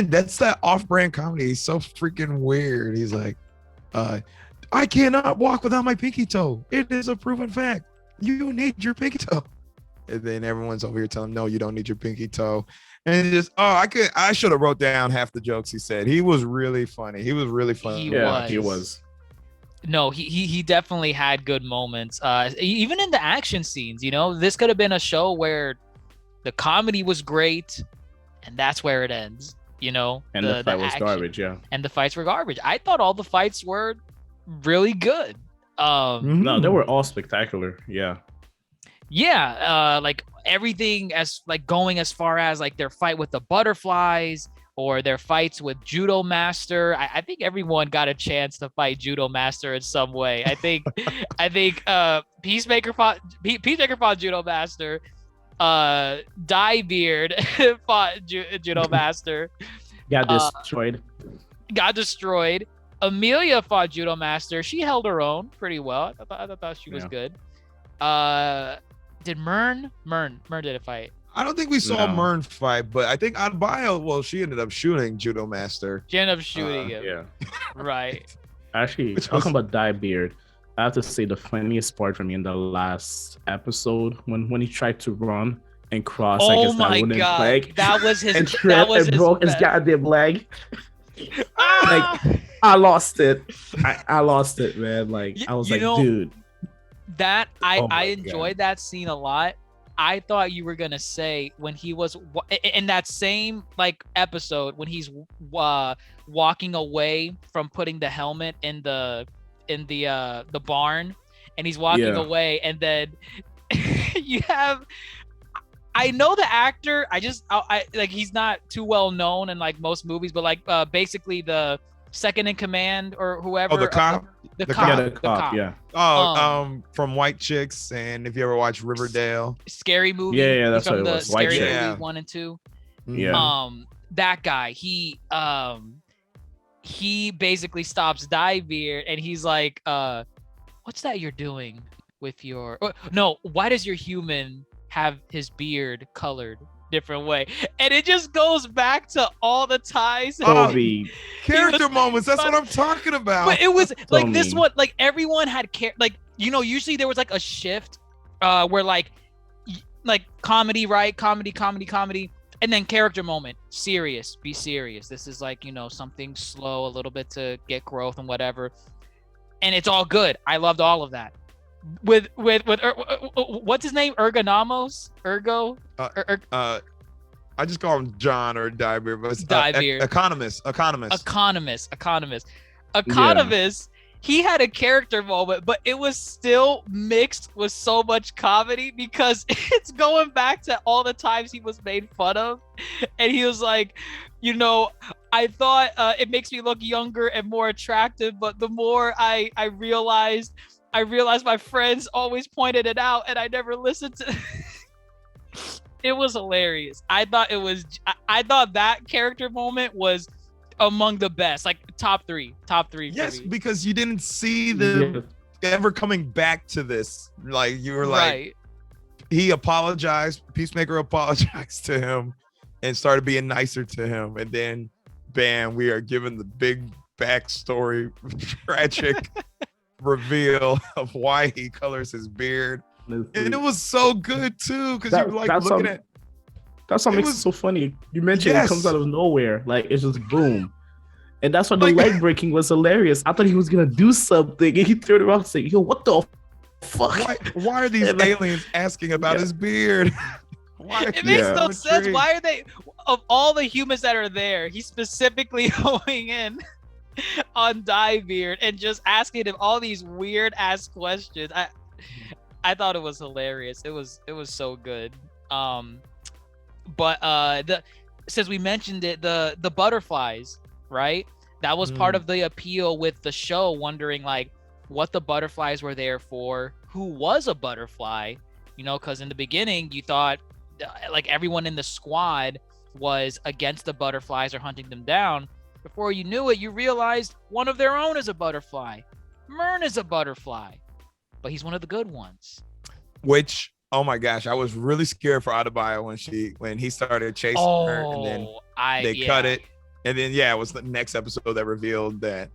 that's that off-brand comedy. He's so freaking weird. He's like, I cannot walk without my pinky toe. It is a proven fact. You need your pinky toe. And then everyone's over here telling him, no, you don't need your pinky toe. And just, I should have wrote down half the jokes he said. He was really funny. He was. He was. No, he definitely had good moments. Even in the action scenes, this could have been a show where the comedy was great, and that's where it ends. And the fight was action, garbage, yeah. And the fights were garbage. I thought all the fights were really good. No, they were all spectacular. Yeah. Yeah, like everything as like going as far as like their fight with the butterflies or their fights with Judo Master. I think everyone got a chance to fight Judo Master in some way. I think Peacemaker fought Judo Master. Diebeard fought Judo Master. Got destroyed. Amelia fought Judo Master. She held her own pretty well. I thought she was good. Did Mern did a fight? I don't think we saw Mern fight, but I think Adebayo, she ended up shooting Judo Master. She ended up shooting him. Yeah. Right. Actually, talking about Diebeard, I have to say the funniest part for me in the last episode when he tried to run and cross against that wooden leg. That was his and broke his goddamn leg. Like, I lost it. I lost it, man. Like, I was dude. That I enjoyed that scene a lot. I thought you were gonna say when he was in that same like episode when he's walking away from putting the helmet in the barn, and he's walking away, and then you have. I know the actor. I like he's not too well known in like most movies, but like basically the second in command or whoever. Oh, the cop. The cop. Yeah. Oh, from White Chicks, and if you ever watch Riverdale, Scary Movie. Yeah, that's from what it the was. White Scary Chicks. Movie 1 and 2. Yeah. That guy, he basically stops Diebeard, and he's like, what's that you're doing with your? No, why does your human have his beard colored different way? And it just goes back to all the ties. Character moments. That's what I'm talking about. But it was like this one, like everyone had usually there was like a shift where like comedy, right? Comedy, and then character moment, serious, be serious. This is like, something slow, a little bit to get growth and whatever. And it's all good. I loved all of that. With what's his name? Ergonomos? I just call him John or Diebeard, but it's Diebeard. Economist. He had a character moment, but it was still mixed with so much comedy because it's going back to all the times he was made fun of. And he was like, I thought it makes me look younger and more attractive, but the more I realized my friends always pointed it out and I never listened to It was hilarious. I thought that character moment was among the best, like top three. Yes, because you didn't see them ever coming back to this. Like you were like, he apologized. Peacemaker apologized to him and started being nicer to him, and then bam, we are given the big backstory, tragic reveal of why he colors his beard. And it was so good too, because you were like looking at. That's what makes it so funny. You mentioned it comes out of nowhere, like it's just boom, and that's why the leg breaking was hilarious. I thought he was gonna do something, and he threw it around and said, "Yo, what the fuck? Why are these aliens asking about his beard?" It makes no sense. Why are they, of all the humans that are there, he's specifically going in on Diebeard and just asking him all these weird ass questions. I thought it was hilarious. It was so good. But since we mentioned it, the butterflies, right? That was part of the appeal with the show, wondering like what the butterflies were there for, who was a butterfly, because in the beginning you thought like everyone in the squad was against the butterflies or hunting them down. Before you knew it, you realized one of their own is a butterfly. Mern is a butterfly, but he's one of the good ones. Which, oh my gosh, I was really scared for Adebayo when he started chasing her, and then they cut it, and then it was the next episode that revealed that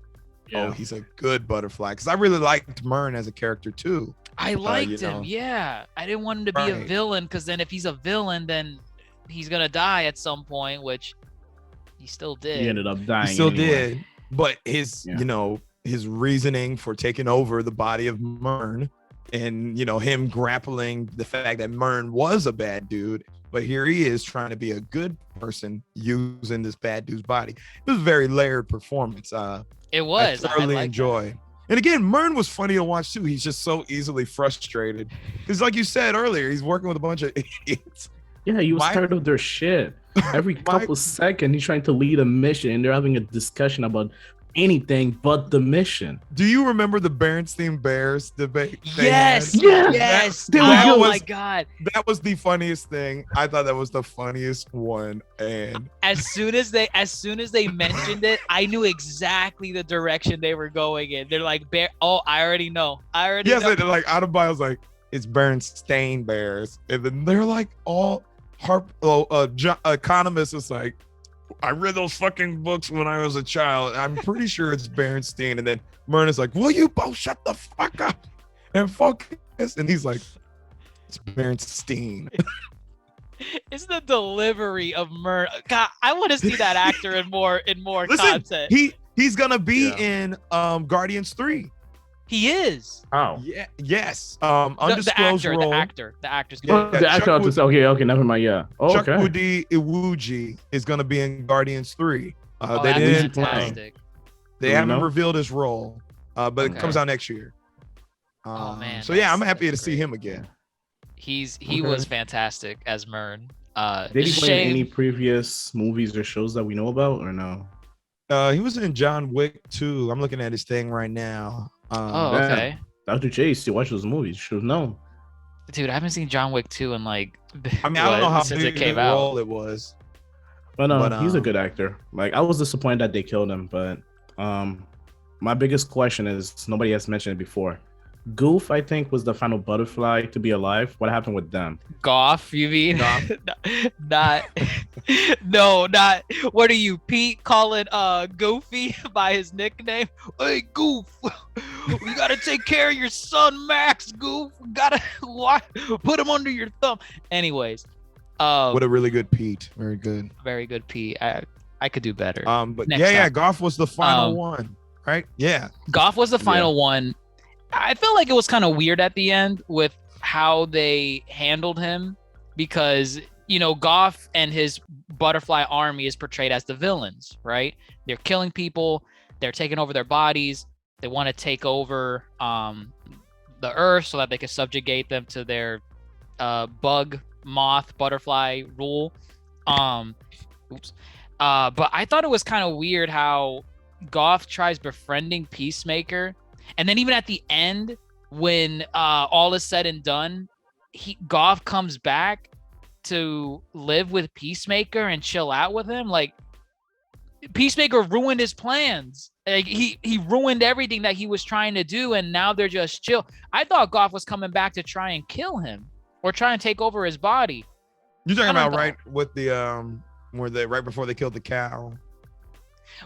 he's a good butterfly. Because I really liked Mern as a character too. I liked him. Yeah, I didn't want him to be a villain, because then if he's a villain, then he's gonna die at some point, which he still did. He ended up dying. He still did, but his his reasoning for taking over the body of Myrn, and him grappling the fact that Myrn was a bad dude, but here he is trying to be a good person using this bad dude's body. It was a very layered performance. It was. I thoroughly enjoyed. And again, Myrn was funny to watch too. He's just so easily frustrated because, like you said earlier, he's working with a bunch of idiots. Yeah, he was tired of their shit. Every couple seconds, he's trying to lead a mission, and they're having a discussion about anything but the mission. Do you remember the Berenstain Bears debate? Yes. Oh my god, that was the funniest thing. I thought that was the funniest one. And as soon as they mentioned it, I knew exactly the direction they were going in. They're like, "Bear, oh, I already know." Know. They're like out of bounds, like it's Berenstain Bears, and then they're like all economists is like, I read those fucking books when I was a child. I'm pretty sure it's Berenstain. And then Myrn is like, will you both shut the fuck up and focus? And he's like, it's Berenstain. It's the delivery of Myrn. God, I want to see that actor in more content. He's gonna be in Guardians 3. He is. Oh. Yeah. Yes. Undisclosed role. The actor's good. Yeah, the actor. Okay. Never mind. Yeah. Oh, Chuck okay. Iwuji is gonna be in Guardians 3. They didn't. Fantastic. They haven't revealed his role, but it comes out next year. Oh man. So yeah, I'm happy to see him again. He was fantastic as Myrn. Did he play in any previous movies or shows that we know about, or no? He was in John Wick 2. I'm looking at his thing right now. Okay. Dr. Chase, you watch those movies. You should have known. Dude, I haven't seen John Wick 2 in like. I don't know how since big it came a out. role it was. But he's a good actor. Like, I was disappointed that they killed him, but my biggest question is, nobody has mentioned it before. Goof, I think, was the final butterfly to be alive. What happened with them? Goff, you mean? Not. No, not. What are you, Pete, calling Goofy by his nickname? Hey, Goof, we gotta take care of your son, Max. Goof, we gotta put him under your thumb. Anyways, what a really good Pete. Very good, Pete. I could do better. But Goff was the final one, right? Yeah, Goff was the final one. I felt like it was kind of weird at the end with how they handled him, because Goff and his butterfly army is portrayed as the villains, right? They're killing people, they're taking over their bodies, they want to take over the earth so that they can subjugate them to their bug, moth, butterfly rule. But I thought it was kind of weird how Goff tries befriending Peacemaker. And then even at the end, when all is said and done, Goff comes back to live with Peacemaker and chill out with him. Like, Peacemaker ruined his plans. Like, he ruined everything that he was trying to do, and now they're just chill. I thought Goff was coming back to try and kill him or try and take over his body. You're talking about right with the right before they killed the cow.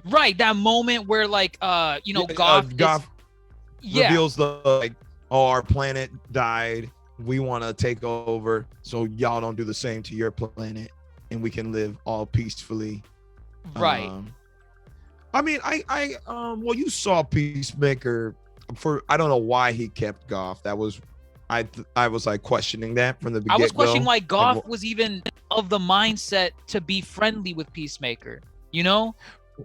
Right, that moment where Goff reveals our planet died. We want to take over, so y'all don't do the same to your planet, and we can live all peacefully. Right. Well, you saw Peacemaker I don't know why he kept Goff. That was I was like questioning that from the beginning. I was questioning why Goff was even of the mindset to be friendly with Peacemaker.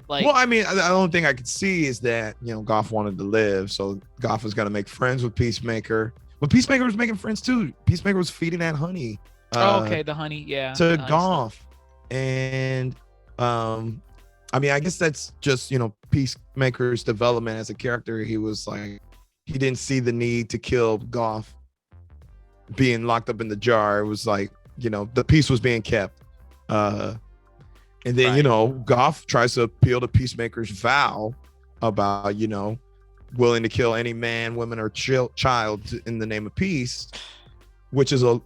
Like, well, I don't think I could see is that Goff wanted to live, so Goff was gonna make friends with Peacemaker, but Peacemaker was making friends too. Peacemaker was feeding that honey. The honey, yeah. To Goff, and I guess that's just Peacemaker's development as a character. He was like, he didn't see the need to kill Goff being locked up in the jar. It was like the peace was being kept. And then, Goff tries to appeal to Peacemaker's vow about, willing to kill any man, woman, or child in the name of peace, which is a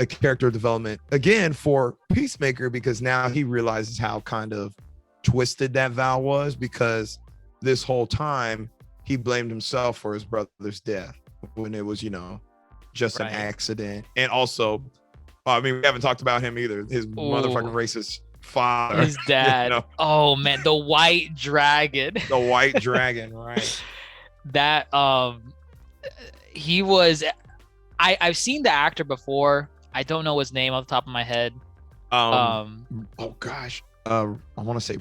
character development, again, for Peacemaker, because now he realizes how kind of twisted that vow was, because this whole time he blamed himself for his brother's death when it was, just an accident. And also, we haven't talked about him either. His motherfucking racist father. His dad. You know? Oh man, the white dragon. The white dragon, right? That he was. I've seen the actor before. I don't know his name off the top of my head. Oh gosh, I want to say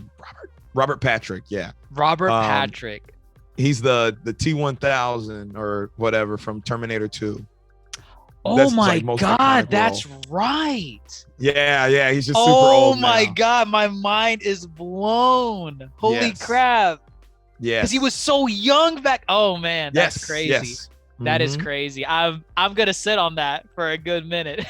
Robert Patrick. Yeah, Robert Patrick. He's the T-1000 or whatever from Terminator 2. Oh That's my like most god, iconic that's role. right. Yeah, he's just super Oh old my now. god, my mind is blown. Holy Yes. crap. Yeah, Because he was so young back. Oh man, that's crazy. Yes. That is Mhm. crazy. I'm gonna sit on that for a good minute.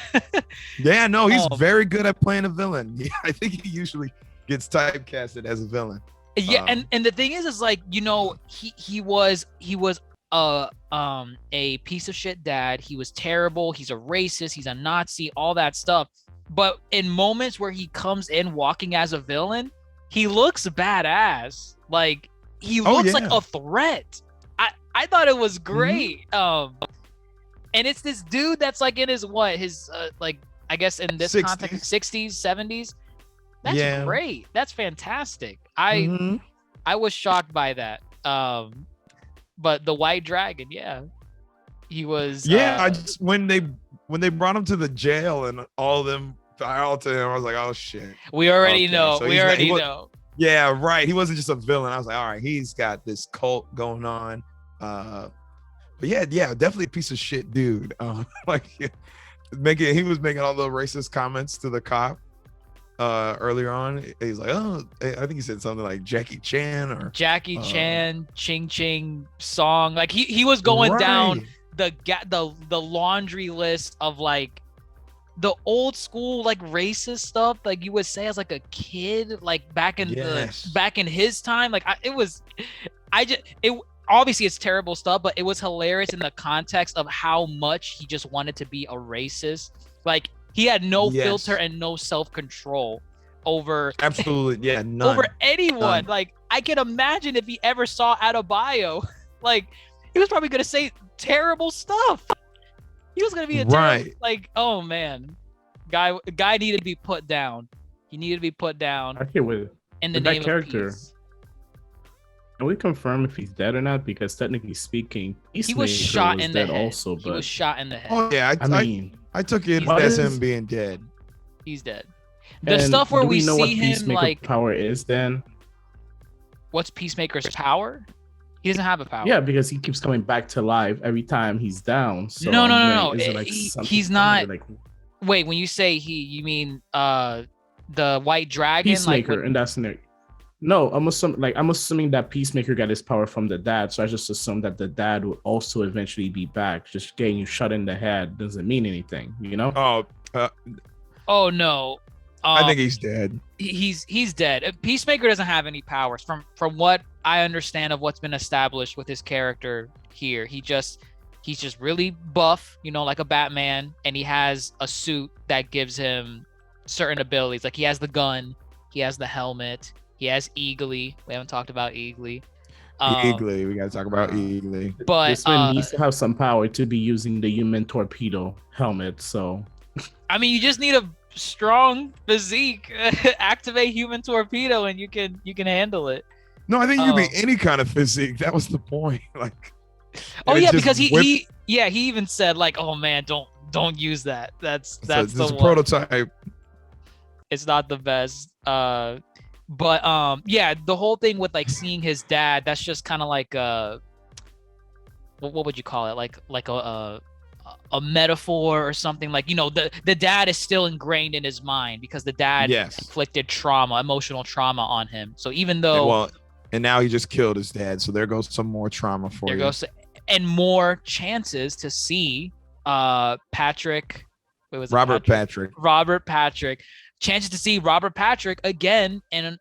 Yeah, no, he's Oh. very good at playing a villain. Yeah, I think he usually gets typecasted as a villain. Yeah, and the thing is like, you know, he was a piece of shit dad. He was terrible. He's a racist. He's a Nazi. All that stuff. But in moments where he comes in walking as a villain, he looks badass. Like he looks like yeah. a threat. I thought it was great. And it's this dude that's like in his like I guess in this 60s. context 60s 70s. That's Yeah. great. That's fantastic. Mhm. I was shocked by that. But the white dragon, yeah, he was. Yeah, I just when they brought him to the jail and all of them filed to him, I was like, oh shit. we already Okay, know. so We he's not- already he wa- know. Yeah, right. He wasn't just a villain. I was like, all right, he's got this cult going on. But yeah, definitely a piece of shit dude. Like he was making all the racist comments to the cop earlier on. He's like, oh, I think he said something like Jackie Chan or Jackie Chan, Ching Ching song. Like he was going down the laundry list of like the old school like racist stuff like you would say as like a kid like back in his time. Like obviously it's terrible stuff, but it was hilarious in the context of how much he just wanted to be a racist. Like he had no filter and no self-control over absolutely none. over anyone. Like I can imagine if he ever saw Adebayo, like he was probably gonna say terrible stuff. He was gonna be a terrible, like, oh man, guy needed to be put down. He needed to be put down. Okay, with in the that name character, of peace. can we confirm if he's dead or not? Because technically speaking, He was shot in the head. Also, but he was shot in the head. Oh yeah, I took it as him being dead. He's dead. The stuff where we know see what him Peacemaker like power is then. What's Peacemaker's power? He doesn't have a power. Yeah, because he keeps coming back to life every time he's down. So No. Is it like He's not. Like, wait, when you say he, you mean the white dragon? Peacemaker, like, and that's in it. No, I'm assuming that Peacemaker got his power from the dad. So I just assume that the dad would also eventually be back. Just getting you shot in the head doesn't mean anything, you know? Oh no. I think he's dead. He's dead. Peacemaker doesn't have any powers from what I understand of what's been established with his character here. He's just really buff, you know, like a Batman, and he has a suit that gives him certain abilities. Like he has the gun, he has the helmet, he has Eagly. We haven't talked about Eagly. Eagly, we gotta talk about Eagly. But this man needs to have some power to be using the human torpedo helmet. So I mean, you just need a strong physique. Activate human torpedo and you can handle it. No, I think you can be any kind of physique. That was the point. Like oh yeah, because he even said like, oh man, don't use that. That's the one. Prototype. It's not the best. But yeah, the whole thing with like seeing his dad, that's just kind of like what would you call it? Like a metaphor or something. Like, you know, the dad is still ingrained in his mind because the dad inflicted emotional trauma on him. So even though and now he just killed his dad, so there goes some more trauma for you. There goes and more chances to see Patrick. Robert Patrick. Chances to see Robert Patrick again in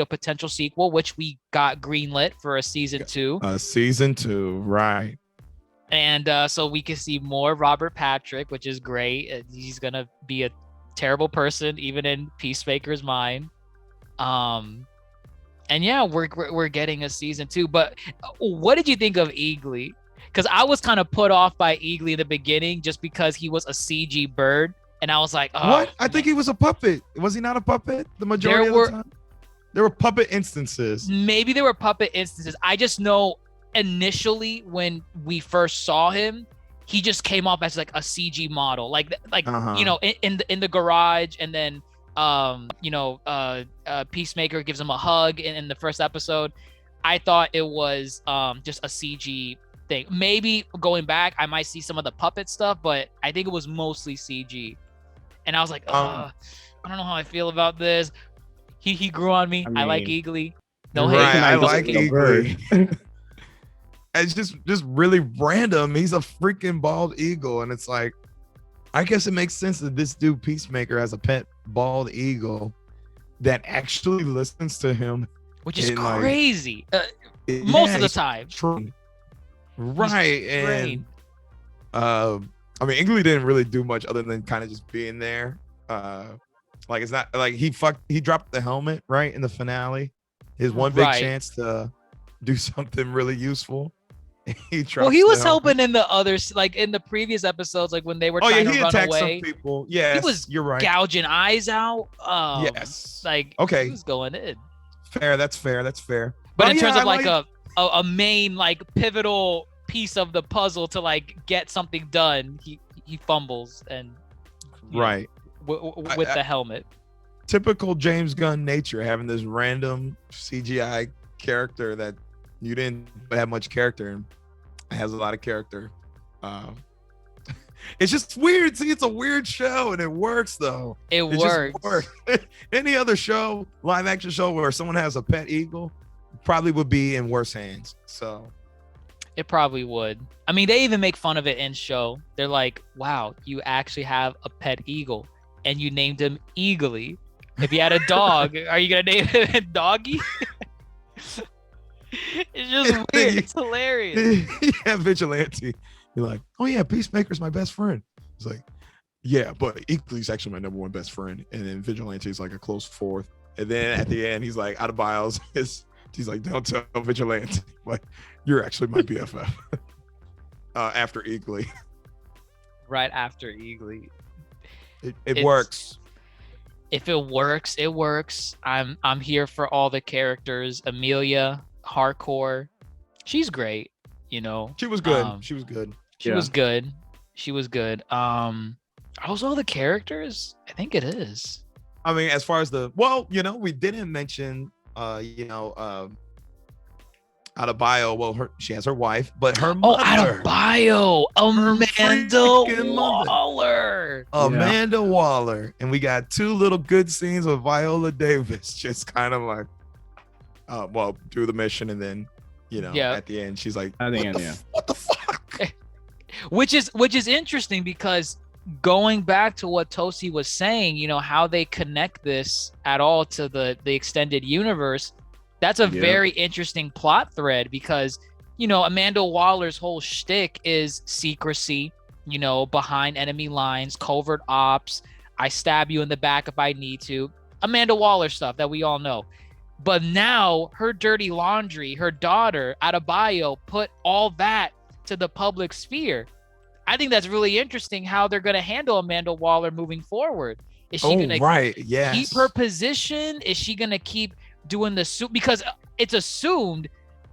potential sequel, which we got greenlit for a season 2. Season 2, right? And so we can see more Robert Patrick, which is great. He's gonna be a terrible person, even in Peacemaker's mind. And yeah, we're getting a season 2. But what did you think of Eagly? Because I was kind of put off by Eagly in the beginning, just because he was a CG bird. and I was like, oh, what? I think he was a puppet. Was he not a puppet the majority of the time? There were puppet instances. Maybe there were puppet instances. I just know initially when we first saw him, he just came off as like a CG model, like you know, in the garage, and then Peacemaker gives him a hug in the first episode. I thought it was just a CG thing. Maybe going back, I might see some of the puppet stuff, but I think it was mostly CG. And I was like, I don't know how I feel about this. He grew on me. I like Eagly. No hate. Right, I like Eagly. It's just really random. He's a freaking bald eagle, and it's like, I guess it makes sense that this dude Peacemaker has a pet bald eagle that actually listens to him, which is crazy. Most of the time. True. Right, and I mean, Eagly didn't really do much other than kind of just being there. Like, it's not like he dropped the helmet right in the finale. His one big chance to do something really useful. He was helping in the others, like in the previous episodes, like when they were trying to run away. Some people. Yes, he was you're right. Gouging eyes out. Yes. Like, okay, he was going in. Fair. That's fair. But in terms of like a main like pivotal piece of the puzzle to like get something done, he fumbles and right. With the helmet. Typical James Gunn nature, having this random CGI character that you didn't have much character and has a lot of character. It's just weird. See, it's a weird show and it works though. It works. Any other show, live action show where someone has a pet eagle probably would be in worse hands. So it probably would. I mean, they even make fun of it in show. They're like, wow, you actually have a pet eagle. And you named him Eagly. If you had a dog, are you gonna name him Doggy? It's just weird. It's hilarious. Yeah, Vigilante. You're like, oh yeah, Peacemaker's my best friend. It's like, yeah, but Eagly's actually my number one best friend. And then Vigilante's like a close fourth. And then at the end, he's like out of bios. He's like, don't tell Vigilante, but you're actually my BFF. After Eagly. Right after Eagly. It works. If it works, it works. I'm here for all the characters. Amelia, hardcore. She's great, you know. She was good. She was good. She was good. Are those all the characters? I think it is. I mean, as far as we didn't mention out of bio, she has her wife, but her mother. Oh, out of bio, Amanda Waller. Amanda Waller. And we got two little good scenes with Viola Davis, just kind of like, do the mission, and then, at the end, she's like, what the fuck? Which is interesting because going back to what Toasty was saying, how they connect this at all to the extended universe. That's a very interesting plot thread because, Amanda Waller's whole shtick is secrecy, behind enemy lines, covert ops. I stab you in the back if I need to. Amanda Waller stuff that we all know. But now her dirty laundry, her daughter, Adebayo, put all that to the public sphere. I think that's really interesting how they're going to handle Amanda Waller moving forward. Is she going to keep her position? Is she going to keep doing the suit? Because it's assumed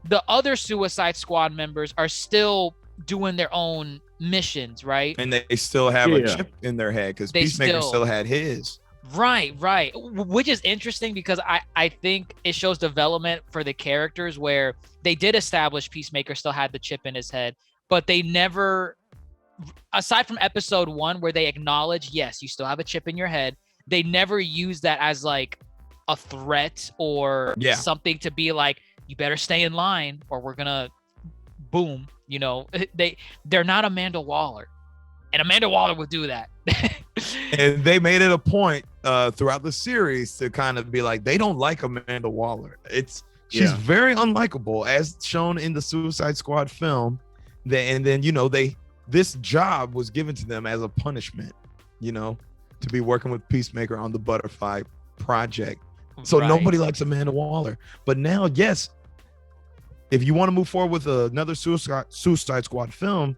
the other Suicide Squad members are still doing their own missions, right? And they still have a chip in their head because Peacemaker still had his. Right. Which is interesting because I think it shows development for the characters where they did establish Peacemaker still had the chip in his head, but they never, aside from episode 1 where they acknowledge, yes, you still have a chip in your head, they never used that as like a threat or something to be like, you better stay in line or we're gonna boom. They're not Amanda Waller, and Amanda Waller would do that. And they made it a point throughout the series to kind of be like, they don't like Amanda Waller. She's very unlikable, as shown in the Suicide Squad film. And then this job was given to them as a punishment, to be working with Peacemaker on the Butterfly Project. So nobody likes Amanda Waller. But now, yes, if you want to move forward with another Suicide Squad film,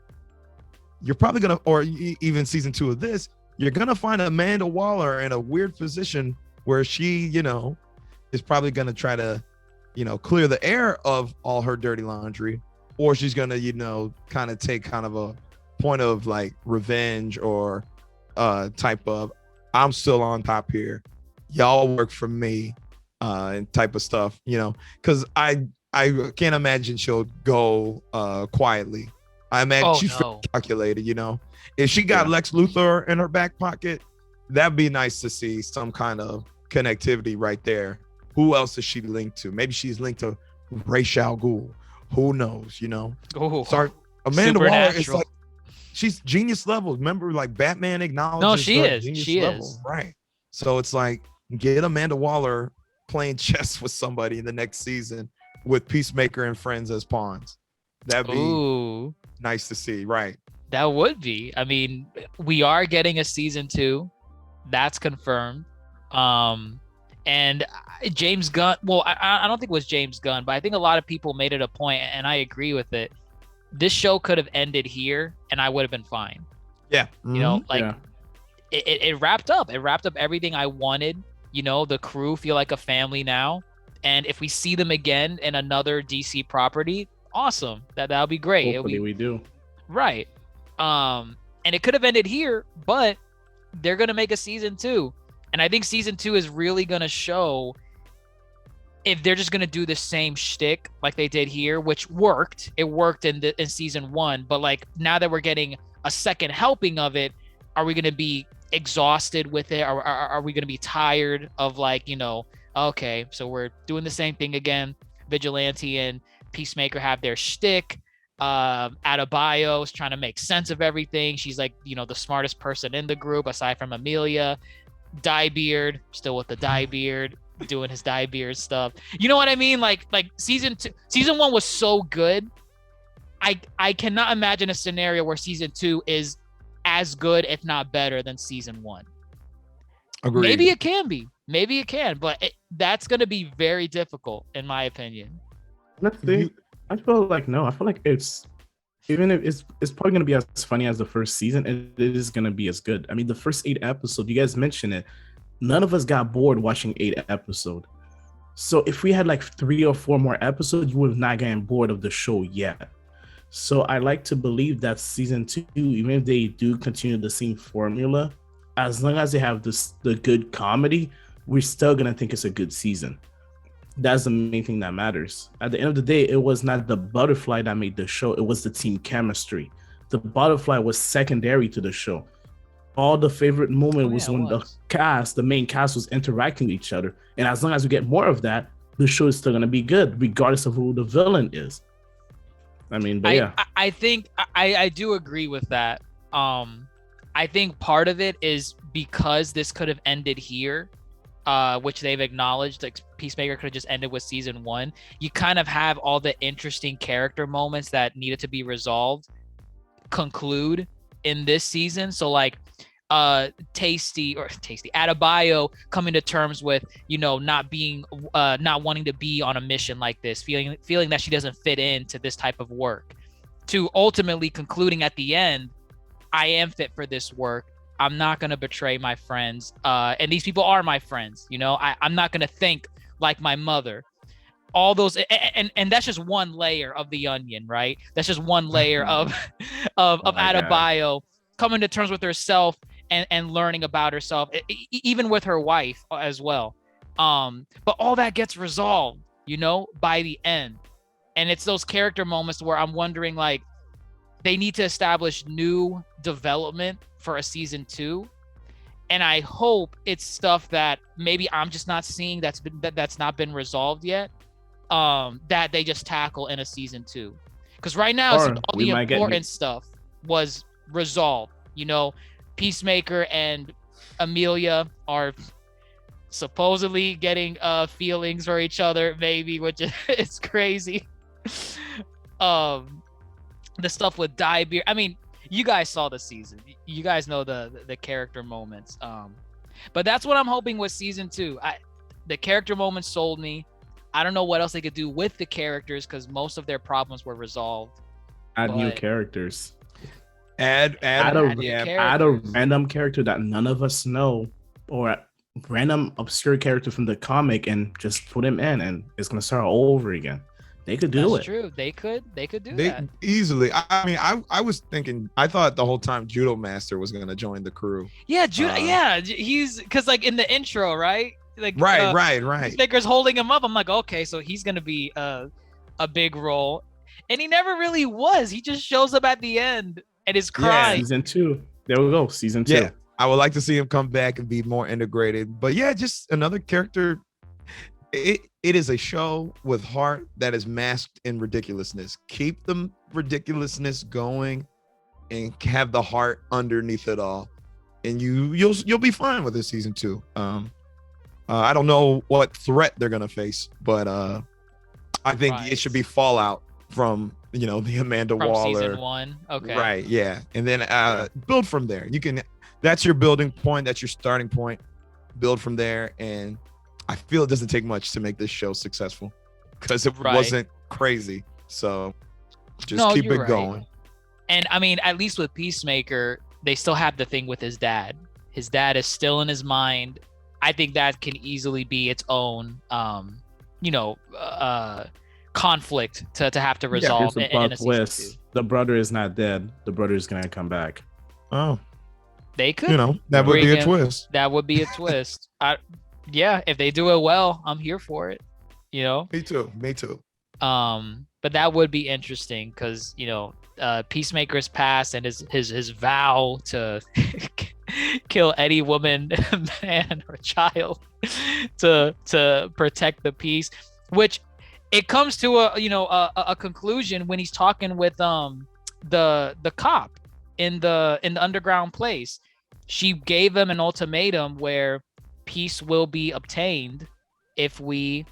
you're probably going to, or even season 2 of this, you're gonna find Amanda Waller in a weird position where she, is probably gonna try to, clear the air of all her dirty laundry, or she's gonna, kind of take kind of a point of like revenge or type of I'm still on top here, y'all work for me, and type of stuff, because I can't imagine she'll go quietly. I imagine she's very calculated, If she got Lex Luthor in her back pocket, that'd be nice to see some kind of connectivity right there. Who else is she linked to? Maybe she's linked to Ra's al Ghul. Who knows, Start Amanda Waller is like, she's genius level. Remember, like Batman acknowledges. No, she is. Genius She level. is. Right. So it's like, get Amanda Waller playing chess with somebody in the next season with Peacemaker and friends as pawns. That'd be nice to see. Right. That would be. I mean, we are getting a season 2. That's confirmed. And James Gunn, well, I don't think it was James Gunn, but I think a lot of people made it a point, and I agree with it. This show could have ended here, and I would have been fine. Yeah. It wrapped up. It wrapped up everything I wanted. The crew feel like a family now. And if we see them again in another DC property, awesome. That'll be great. Hopefully we do. Right. And it could have ended here, but they're going to make a season 2. And I think season 2 is really going to show if they're just going to do the same shtick like they did here, which worked. It worked in season 1, but like now that we're getting a second helping of it, are we going to be exhausted with it? Are we going to be tired of like, okay, so we're doing the same thing again. Vigilante and Peacemaker have their shtick. Adebayo is trying to make sense of everything. She's like, the smartest person in the group aside from Amelia. Dyebeard, still with the dyebeard, doing his dyebeard stuff. You know what I mean? Like season 1 was so good. I cannot imagine a scenario where season 2 is as good, if not better, than season 1. Agreed. Maybe it can be. Maybe it can, but that's going to be very difficult, in my opinion. Let's see. I feel like it's, even if it's probably going to be as funny as the first season, it is going to be as good. I mean, the first 8 episodes, you guys mentioned it, none of us got bored watching 8 episodes. So if we had like 3 or 4 more episodes, you would have not gotten bored of the show yet. So I like to believe that season 2, even if they do continue the same formula, as long as they have the good comedy, we're still going to think it's a good season. That's the main thing that matters. At the end of the day, it was not the butterfly that made the show. It was the team chemistry. The butterfly was secondary to the show. All the favorite moment was when the main cast was interacting with each other. And as long as we get more of that, the show is still going to be good, regardless of who the villain is. I mean, but I think I do agree with that. I think part of it is because this could have ended here, which they've acknowledged, like Peacemaker could have just ended with season 1. You kind of have all the interesting character moments that needed to be resolved conclude in this season. So like Tasty Adebayo coming to terms with, not wanting to be on a mission like this, feeling that she doesn't fit into this type of work, to ultimately concluding at the end, I am fit for this work. I'm not going to betray my friends. And these people are my friends. I'm not going to think like my mother. All those, and that's just one layer of the onion, right? That's just one layer of Adebayo coming to terms with herself and learning about herself, even with her wife as well. But all that gets resolved, by the end. And it's those character moments where I'm wondering, like, they need to establish new development for a season 2. And I hope it's stuff that maybe I'm just not seeing that's not been resolved yet, that they just tackle in a season 2. Because right now, all the important stuff was resolved. Peacemaker and Amelia are supposedly getting feelings for each other, maybe, which is crazy. The stuff with Dyebeard, I mean, you guys saw the season. You guys know the character moments. But that's what I'm hoping with season 2. The character moments sold me. I don't know what else they could do with the characters because most of their problems were resolved. Add new characters. Add Add new a random character that none of us know, or a random obscure character from the comic, and just put him in, and it's gonna start all over again. They could do That's it. true. They could do that. Easily. I mean, I was thinking, I thought the whole time Judo Master was gonna join the crew. Yeah, he's because like in the intro, right? Like right. Peacemaker's holding him up. I'm like, okay, so he's gonna be a big role, and he never really was. He just shows up at the end and is crying. Season 2. There we go. Season 2. Yeah, I would like to see him come back and be more integrated. But yeah, just another character. It is a show with heart that is masked in ridiculousness. Keep the ridiculousness going and have the heart underneath it all, and you'll be fine with this season 2. I don't know what threat they're gonna face, but I think it should be fallout from the Amanda Waller season 1. Okay. Right, yeah. And then build from there. That's your building point, that's your starting point. Build from there, and I feel it doesn't take much to make this show successful because it wasn't crazy. So just keep it going. And I mean, at least with Peacemaker, they still have the thing with his dad. His dad is still in his mind. I think that can easily be its own, conflict to have to resolve. In a twist. The brother is not dead. The brother is gonna come back. Oh, they could. That would be a twist. That would be a twist. If they do it well, I'm here for it. Me too. But that would be interesting because Peacemaker's past and his vow to kill any woman, man, or child to protect the peace, which it comes to a conclusion when he's talking with the cop in the underground place. She gave him an ultimatum where peace will be obtained if we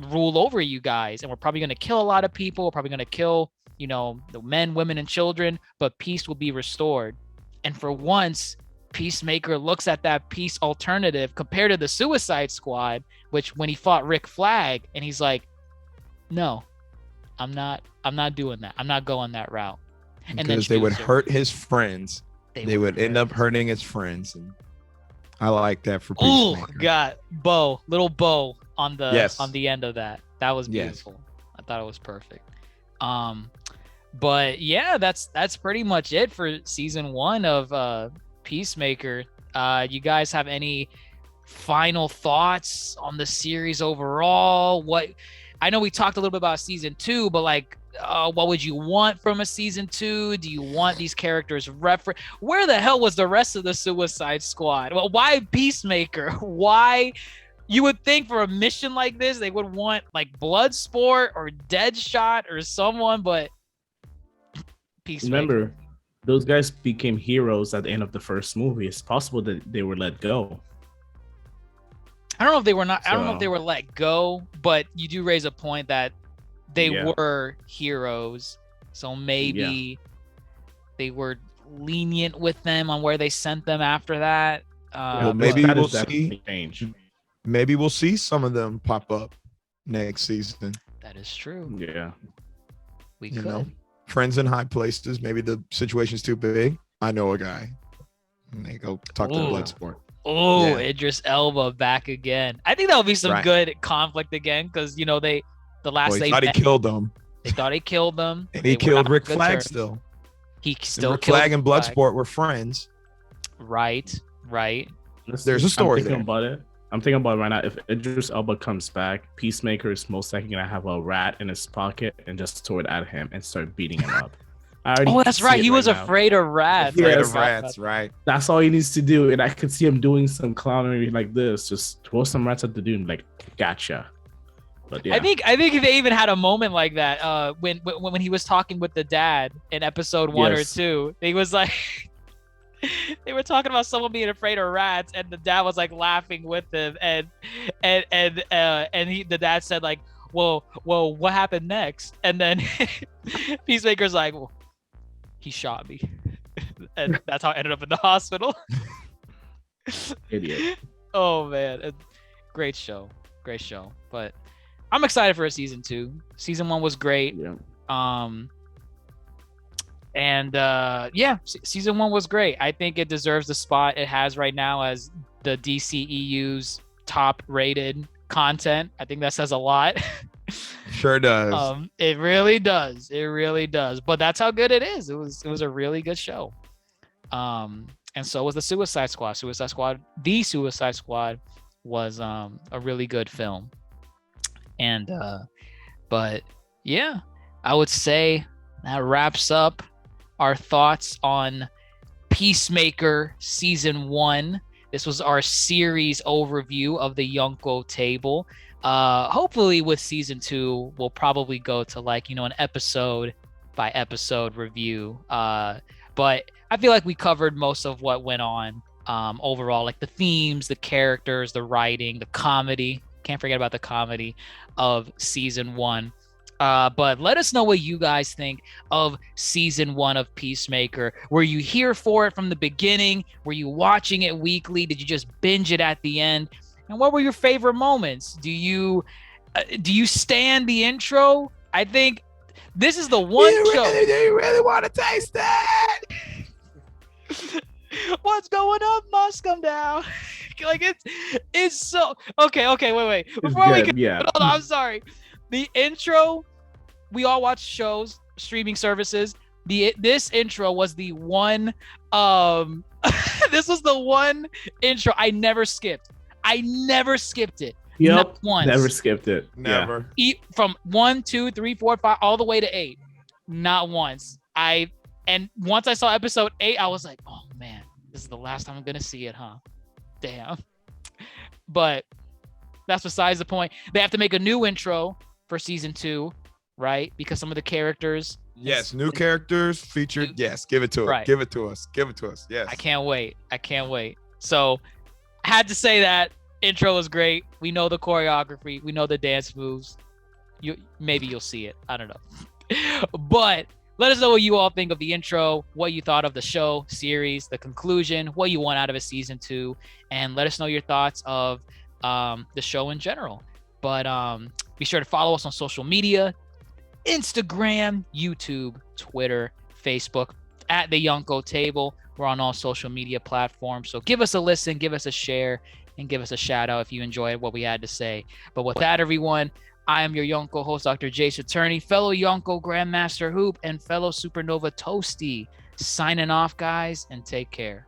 rule over you guys, and we're probably going to kill a lot of people. We're probably going to kill the men, women, and children, but peace will be restored. And for once, Peacemaker looks at that peace alternative compared to the Suicide Squad, which when he fought Rick Flag, and he's like, no, I'm not doing that. I'm not going that route. And because they would hurt his friends. They would end up hurting his friends. And I like that for Peacemaker. Oh God, little bow on the end of that. That was beautiful. Yes. I thought it was perfect. But yeah, that's pretty much it for season 1 of Peacemaker. You guys have any final thoughts on the series overall? I know we talked a little bit about season 2, but what would you want from a season 2? Do you want these characters where the hell was the rest of the Suicide Squad? Well, why Peacemaker? Why? You would think for a mission like this, they would want Bloodsport or Deadshot or someone, but Peacemaker. Remember, those guys became heroes at the end of the first movie. It's possible that they were let go. I don't know if they were not. I don't know if they were let go, but you do raise a point that they were heroes. So maybe they were lenient with them on where they sent them after that. Maybe we'll see. Maybe we'll see some of them pop up next season. That is true. Yeah, we could. Friends in high places. Maybe the situation's too big. I know a guy. And they go talk to Bloodsport. Oh, Idris Elba back again. I think that'll be some good conflict again because they thought he killed them. They thought he killed them. And he killed Rick Flag still. He still Rick Flag and Bloodsport were friends. Right. There's a story there. I'm thinking about it right now. If Idris Elba comes back, Peacemaker is most likely gonna have a rat in his pocket and just throw it at him and start beating him up. That's right. He was afraid of rats. Afraid of rats, right? That's all he needs to do. And I could see him doing some clownery like this. Just throw some rats at the dude and gotcha. But yeah. I think they even had a moment like that when he was talking with the dad in episode 1 or 2. He was like, they were talking about someone being afraid of rats, and the dad was laughing with him, and the dad said well, what happened next? And then Peacemaker's like, well, he shot me, and that's how I ended up in the hospital. Idiot. Oh man, great show. But I'm excited for a season 2. Season 1 was great. Yeah. And yeah, season 1 was great. I think it deserves the spot it has right now as the DCEU's top rated content. I think that says a lot. Sure does. It really does. It really does. But that's how good it is. It was a really good show. And so was the Suicide Squad. The Suicide Squad was a really good film. And but yeah, I would say that wraps up our thoughts on Peacemaker season 1. This was our series overview of the Yonko Table. Hopefully with season 2, we'll probably go to an episode by episode review. But I feel like we covered most of what went on overall, like the themes, the characters, the writing, the comedy. Can't forget about the comedy of season 1. But let us know what you guys think of season 1 of Peacemaker. Were you here for it from the beginning? Were you watching it weekly? Did you just binge it at the end? And what were your favorite moments? Do you stand the intro? I think this is the one show. Do you really want to taste that? What's going on? Must come down. Like it's so okay. Wait. Before we get, hold on, I'm sorry. The intro. We all watch shows, streaming services. This intro was the one. This was the one intro I never skipped. it. Yep. Not once. Never skipped it. Never. From 1, 2, 3, 4, 5, all the way to 8. Not once. And once I saw episode 8, I was like, oh man, this is the last time I'm gonna see it, huh? Damn. But that's besides the point. They have to make a new intro for season 2, right? Because some of the characters. Yes, new characters featured. Yes, give it to Right. us. Give it to us. Yes. I can't wait. So I had to say that intro was great. We know the choreography. We know the dance moves. Maybe you'll see it. I don't know. But let us know what you all think of the intro, what you thought of the show, series, the conclusion, what you want out of a season 2, and let us know your thoughts of the show in general. But be sure to follow us on social media, Instagram, YouTube, Twitter, Facebook, at the Yonko Table. We're on all social media platforms. So give us a listen, give us a share, and give us a shout out if you enjoyed what we had to say. But with that, everyone, I am your Yonko host, DrJaceAttorney, fellow Yonko GrandMasterHoop, and fellow Supernova Toasty. Signing off, guys, and take care.